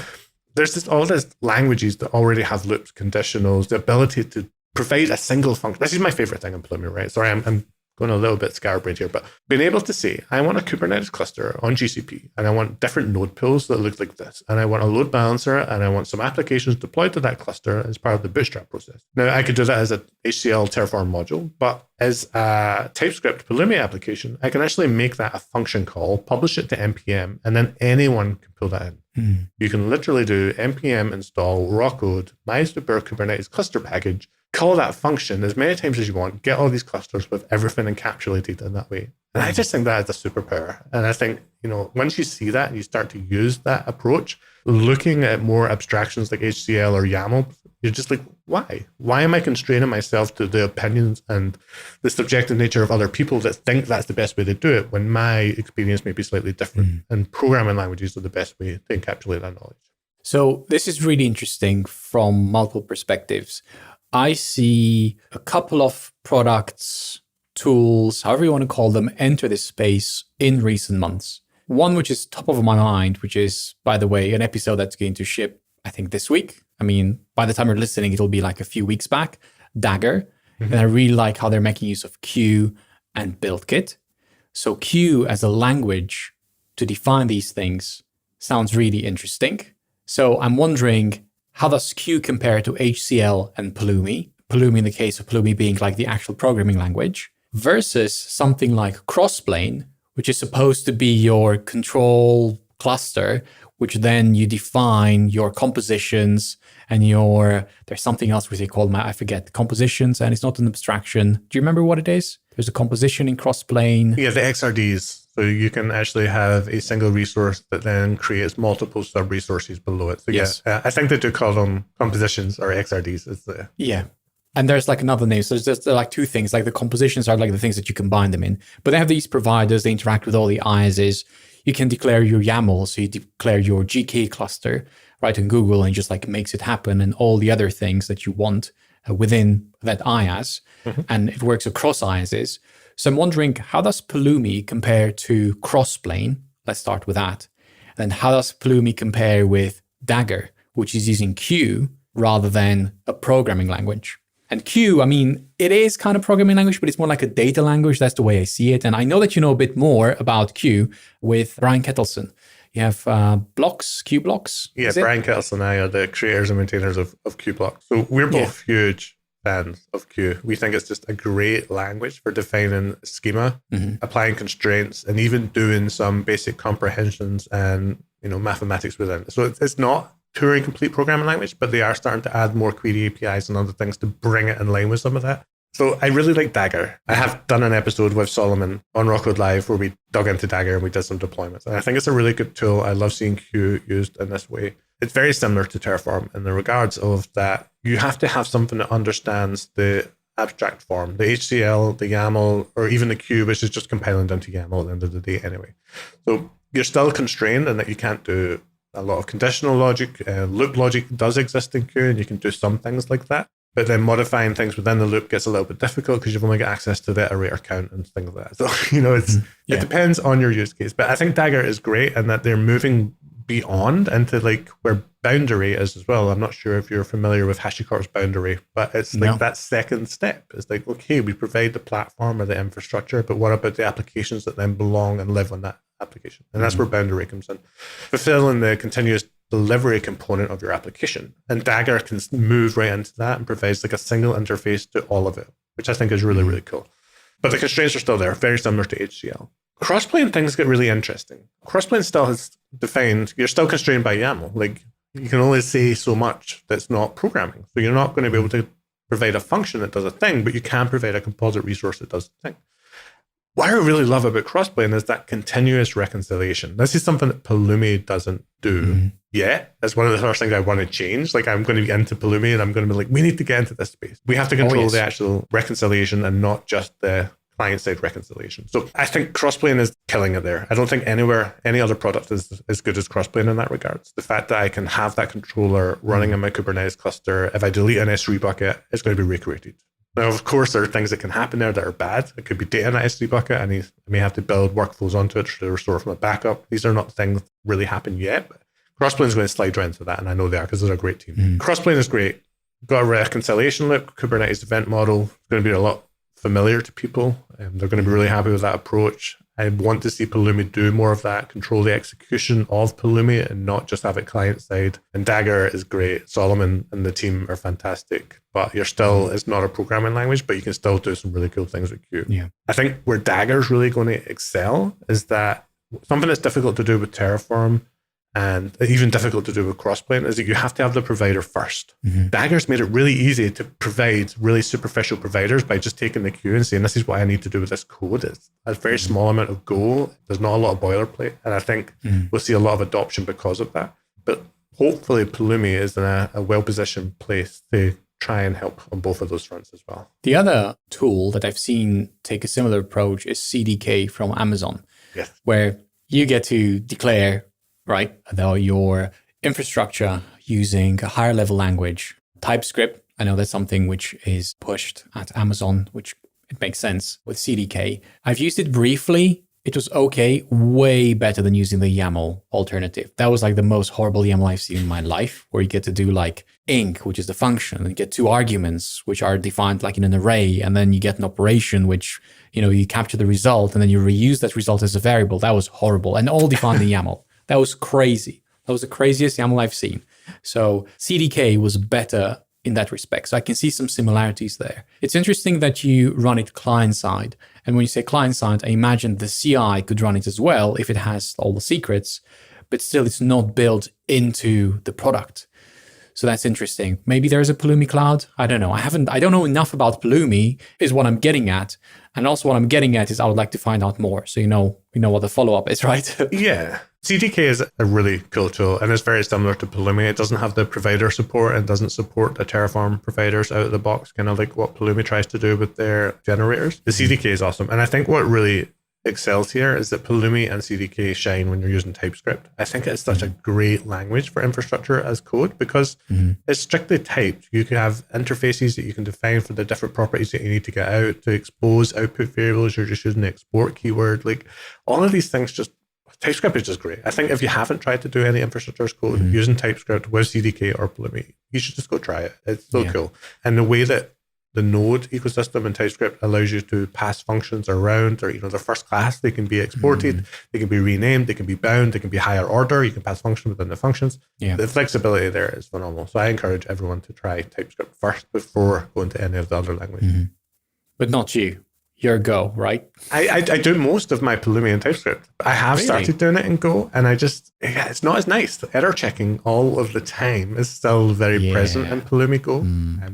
there's just all these languages that already have loops, conditionals, the ability to provide a single function. This is my favorite thing in Pulumi, right? Sorry, I'm going a little bit scatterbrained here, but being able to say, I want a Kubernetes cluster on GCP, and I want different node pools that look like this, and I want a load balancer, and I want some applications deployed to that cluster as part of the bootstrap process. Now, I could do that as a HCL Terraform module, but as a TypeScript Pulumi application, I can actually make that a function call, publish it to NPM, and then anyone can pull that in. You can literally do NPM install raw code, MySuper Kubernetes cluster package, call that function as many times as you want, get all these clusters with everything encapsulated in that way. And I just think that is a superpower. And I think, once you see that and you start to use that approach, looking at more abstractions like HCL or YAML, you're just like, why? Why am I constraining myself to the opinions and the subjective nature of other people that think that's the best way to do it when my experience may be slightly different? And programming languages are the best way to encapsulate that knowledge. So this is really interesting from multiple perspectives. I see a couple of products, tools, however you want to call them, enter this space in recent months. One which is top of my mind, which is, by the way, an episode that's going to ship, I think, this week. I mean, by the time you're listening, it'll be like a few weeks back, Dagger. And I really like how they're making use of Q and BuildKit. So Q as a language to define these things sounds really interesting. So I'm wondering, how does Q compare to HCL and Pulumi? Pulumi in the case of Pulumi being like the actual programming language, versus something like Crossplane, which is supposed to be your control cluster, which then you define your compositions and there's something else which they call I forget, compositions, and it's not an abstraction. Do you remember what it is? There's a composition in Crossplane. Yeah, the XRDs. So you can actually have a single resource that then creates multiple sub-resources below it. So Yes. I think they do call them compositions or XRDs. Is the Yeah. And there's like another name. So there's like two things. Like the compositions are like the things that you combine them in. But they have these providers. They interact with all the ISs. You can declare your YAML. So you declare your GK cluster right in Google and just like makes it happen and all the other things that you want within that IaaS. And it works across IaaSs. So I'm wondering, how does Pulumi compare to Crossplane? Let's start with that. And how does Pulumi compare with Dagger, which is using Q rather than a programming language? And Q, I mean, it is kind of programming language, but it's more like a data language. That's the way I see it. And I know that you know a bit more about Q with Brian Kettleson. You have Q blocks. Yeah, Brian Kettleson and I are the creators and maintainers of Q blocks. So we're both huge fans of Q. We think it's just a great language for defining schema, applying constraints, and even doing some basic comprehensions and mathematics within it. So it's not Turing complete programming language, but they are starting to add more query APIs and other things to bring it in line with some of that. So I really like Dagger. I have done an episode with Solomon on Rockwood Live where we dug into Dagger and we did some deployments. And I think it's a really good tool. I love seeing Q used in this way. It's very similar to Terraform in the regards of that you have to have something that understands the abstract form, the HCL, the YAML, or even the Q, which is just compiling down to YAML at the end of the day anyway. So you're still constrained in that you can't do a lot of conditional logic. Loop logic does exist in Q, and you can do some things like that. But then modifying things within the loop gets a little bit difficult because you've only got access to the iterator count and things like that. So, it depends on your use case. But I think Dagger is great and that they're moving beyond into like where boundary is as well. I'm not sure if you're familiar with HashiCorp's boundary, but it's like that second step. It's like, okay, we provide the platform or the infrastructure, but what about the applications that then belong and live on that application? And that's where boundary comes in. Fulfilling the continuous delivery component of your application. And Dagger can move right into that and provides like a single interface to all of it, which I think is really, really cool. But the constraints are still there, very similar to HCL. Crossplane things get really interesting. Crossplane still has defined, you're still constrained by YAML. Like you can only say so much that's not programming. So you're not going to be able to provide a function that does a thing, but you can provide a composite resource that does a thing. What I really love about Crossplane is that continuous reconciliation. This is something that Pulumi doesn't do yet. That's one of the first things I want to change. Like I'm going to be into Pulumi and I'm going to be like, we need to get into this space. We have to control the actual reconciliation and not just the client-side reconciliation. So I think Crossplane is killing it there. I don't think any other product is as good as Crossplane in that regards. The fact that I can have that controller running in my Kubernetes cluster, if I delete an S3 bucket, it's going to be recreated. Now, of course, there are things that can happen there that are bad. It could be data in an S3 bucket, and I may have to build workflows onto it to restore from a backup. These are not things that really happen yet, but Crossplane is going to slide right into that, and I know they are because they're a great team. Crossplane is great. Got a reconciliation loop, Kubernetes event model. It's going to be a lot familiar to people, and they're going to be really happy with that approach. I want to see Pulumi do more of that, control the execution of Pulumi and not just have it client side. And Dagger is great. Solomon and the team are fantastic, but it's not a programming language, but you can still do some really cool things with Q. Yeah. I think where Dagger is really going to excel is that something that's difficult to do with Terraform and even difficult to do with Crossplane is that you have to have the provider first. Dagger's made it really easy to provide really superficial providers by just taking the queue and saying, this is what I need to do with this code. It's a very small amount of Go. There's not a lot of boilerplate. And I think we'll see a lot of adoption because of that. But hopefully Pulumi is in a well-positioned place to try and help on both of those fronts as well. The other tool that I've seen take a similar approach is CDK from Amazon, where you get to declare your infrastructure using a higher level language. TypeScript, I know that's something which is pushed at Amazon, which it makes sense with CDK. I've used it briefly. It was okay, way better than using the YAML alternative. That was like the most horrible YAML I've seen in my life, where you get to do like inc, which is the function, and you get two arguments, which are defined like in an array, and then you get an operation, which, you capture the result, and then you reuse that result as a variable. That was horrible, and all defined in YAML. That was crazy. That was the craziest YAML I've seen. So CDK was better in that respect. So I can see some similarities there. It's interesting that you run it client-side. And when you say client-side, I imagine the CI could run it as well if it has all the secrets, but still it's not built into the product. So that's interesting. Maybe there's a Pulumi cloud. I don't know. I don't know enough about Pulumi is what I'm getting at. And also what I'm getting at is I would like to find out more. So you know what the follow-up is, right? Yeah. CDK is a really cool tool, and it's very similar to Pulumi. It doesn't have the provider support and doesn't support the Terraform providers out of the box, kind of like what Pulumi tries to do with their generators. The CDK is awesome. And I think what really excels here is that Pulumi and CDK shine when you're using TypeScript. I think it's such a great language for infrastructure as code because it's strictly typed. You can have interfaces that you can define for the different properties that you need to get out to expose output variables. You're just using the export keyword. Like all of these things TypeScript is just great. I think if you haven't tried to do any infrastructure as code using TypeScript with CDK or Pulumi, you should just go try it. It's so cool. And the way that the Node ecosystem in TypeScript allows you to pass functions around, or they're first class. They can be exported, they can be renamed, they can be bound, they can be higher order. You can pass functions within the functions. Yeah. The flexibility there is phenomenal. So I encourage everyone to try TypeScript first before going to any of the other languages. But not you. Your Go, right? I do most of my Pulumi in TypeScript. I have started doing it in Go, and it's not as nice. The error checking all of the time is still very present in Pulumi Go.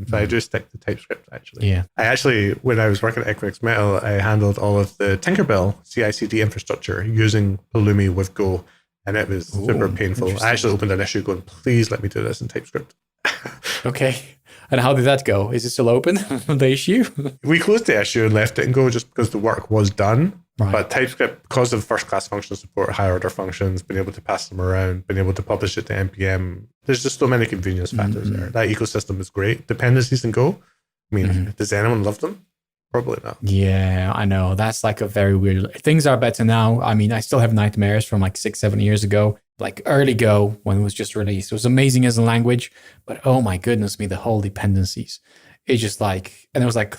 So I do stick to TypeScript, actually. Yeah. When I was working at Equinix Metal, I handled all of the Tinkerbell CI/CD infrastructure using Pulumi with Go, and it was super painful. I actually opened an issue going, please let me do this in TypeScript. Okay. And how did that go? Is it still open, the issue? We closed the issue and left it in Go just because the work was done. Right. But TypeScript, because of first-class function support, high-order functions, being able to pass them around, being able to publish it to NPM, there's just so many convenience factors there. That ecosystem is great. Dependencies in Go, I mean, does anyone love them? Probably not. Yeah, I know. That's like a very weird... Things are better now. I mean, I still have nightmares from like 6-7 years ago. Like early Go, when it was just released. It was amazing as a language, but oh my goodness me, the whole dependencies. It's just like, and it was like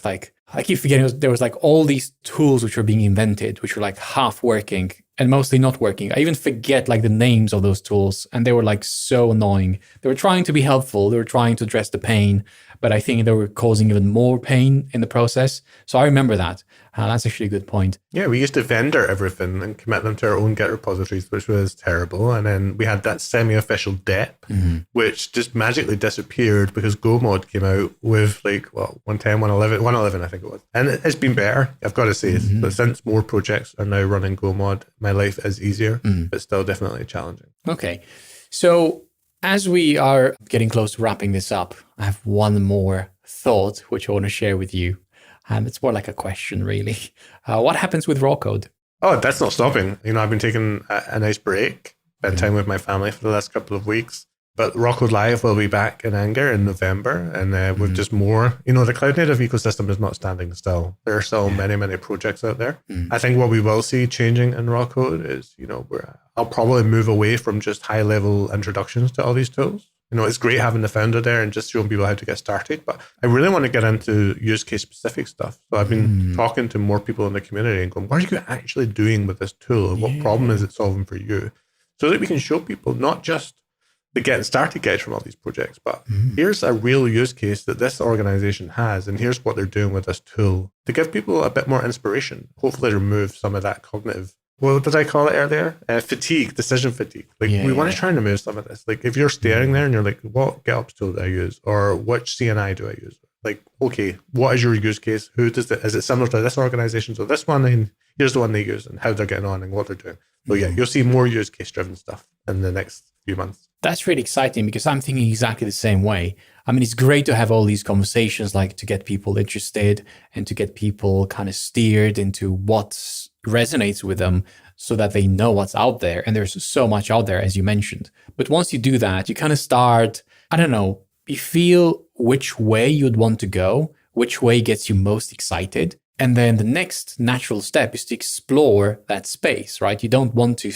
I keep forgetting, there was like all these tools which were being invented, which were like half working and mostly not working. I even forget like the names of those tools, and they were like so annoying. They were trying to be helpful. They were trying to address the pain, but I think they were causing even more pain in the process. So I remember that. That's actually a good point. Yeah, we used to vendor everything and commit them to our own Git repositories, which was terrible. And then we had that semi-official dep, which just magically disappeared because GoMod came out with 110, 111, I think it was. And it's been better, I've got to say. But since more projects are now running GoMod, my life is easier, but still definitely challenging. Okay. So as we are getting close to wrapping this up, I have one more thought which I want to share with you. And it's more like a question, really. What happens with raw code? Oh, that's not stopping. I've been taking a nice break, spent time with my family for the last couple of weeks. But Raw Code Live will be back in anger in November, and with just more. The cloud native ecosystem is not standing still. There are still many, many projects out there. I think what we will see changing in Raw Code is, I'll probably move away from just high level introductions to all these tools. It's great having the founder there and just showing people how to get started, but I really want to get into use case specific stuff. So I've been talking to more people in the community and going, what are you actually doing with this tool? What problem is it solving for you? So that we can show people not just the getting started guides from all these projects, but here's a real use case that this organization has, and here's what they're doing with this tool to give people a bit more inspiration, hopefully remove some of that cognitive, what did I call it earlier? Fatigue, decision fatigue. We want to try and remove some of this. Like if you're staring there and you're like, what GitOps tool do I use? Or which CNI do I use? Like, okay, what is your use case? Is it similar to this organization? So this one, and here's the one they use and how they're getting on and what they're doing. So yeah, you'll see more use case driven stuff in the next few months. That's really exciting because I'm thinking exactly the same way. I mean, it's great to have all these conversations, like to get people interested and to get people kind of steered into what resonates with them so that they know what's out there. And there's so much out there, as you mentioned. But once you do that, you kind of start, I don't know, you feel which way you'd want to go, which way gets you most excited. And then the next natural step is to explore that space, right? You don't want to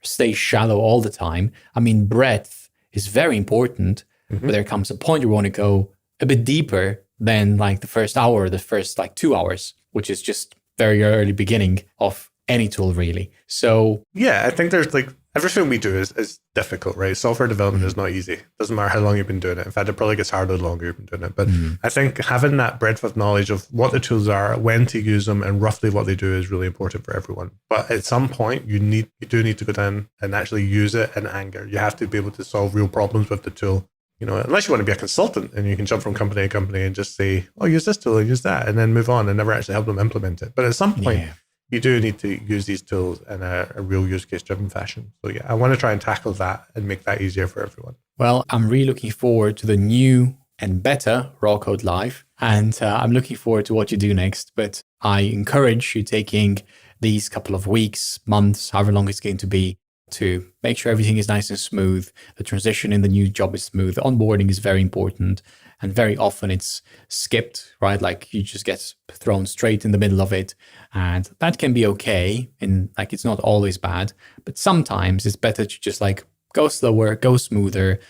stay shallow all the time. I mean, breadth is very important, but there comes a point where you want to go a bit deeper than like the first hour, or the first like 2 hours, which is just very early beginning of any tool, really. So yeah, I think there's like everything we do is difficult, right? Software development is not easy. Doesn't matter how long you've been doing it. In fact, it probably gets harder the longer you've been doing it. But I think having that breadth of knowledge of what the tools are, when to use them, and roughly what they do is really important for everyone. But at some point, you do need to go down and actually use it in anger. You have to be able to solve real problems with the tool unless you want to be a consultant and you can jump from company to company and just say, oh, use this tool, use that, and then move on and never actually help them implement it. But at some point, you do need to use these tools in a real use case driven fashion. So I want to try and tackle that and make that easier for everyone. Well, I'm really looking forward to the new and better Raw Code Live. And I'm looking forward to what you do next. But I encourage you taking these couple of weeks, months, however long it's going to be, to make sure everything is nice and smooth. The transition in the new job is smooth. The onboarding is very important. And very often it's skipped, right? Like you just get thrown straight in the middle of it. And that can be okay. And like, it's not always bad, but sometimes it's better to just like go slower, go smoother,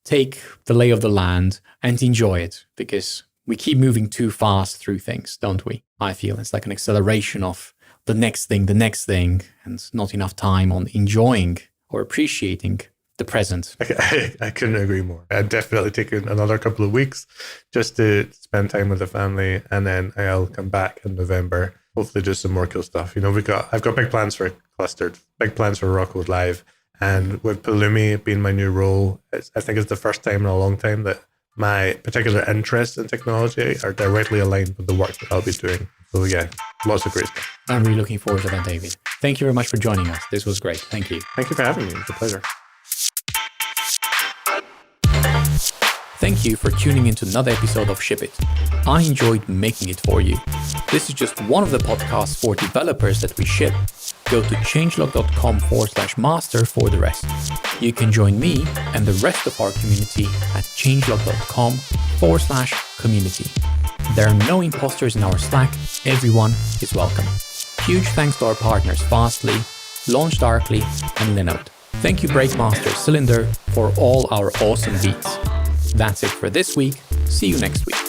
take the lay of the land and enjoy it, because we keep moving too fast through things, don't we? I feel it's like an acceleration of the next thing, and not enough time on enjoying or appreciating the present. I couldn't agree more. I'd definitely take another couple of weeks just to spend time with the family, and then I'll come back in November, hopefully do some more cool stuff. I've got big plans for Clustered, big plans for Raw Code Live, and with Pulumi being my new role, I think it's the first time in a long time that my particular interests in technology are directly aligned with the work that I'll be doing. So lots of great stuff. I'm really looking forward to that, David. Thank you very much for joining us. This was great. Thank you. Thank you for having me. It's a pleasure. Thank you for tuning into another episode of Ship It. I enjoyed making it for you. This is just one of the podcasts for developers that we ship. Go to changelog.com/master for the rest. You can join me and the rest of our community at changelog.com/community. There are no imposters in our Slack. Everyone is welcome. Huge thanks to our partners Fastly, LaunchDarkly, and Linode. Thank you Breakmaster Cylinder for all our awesome beats. That's it for this week. See you next week.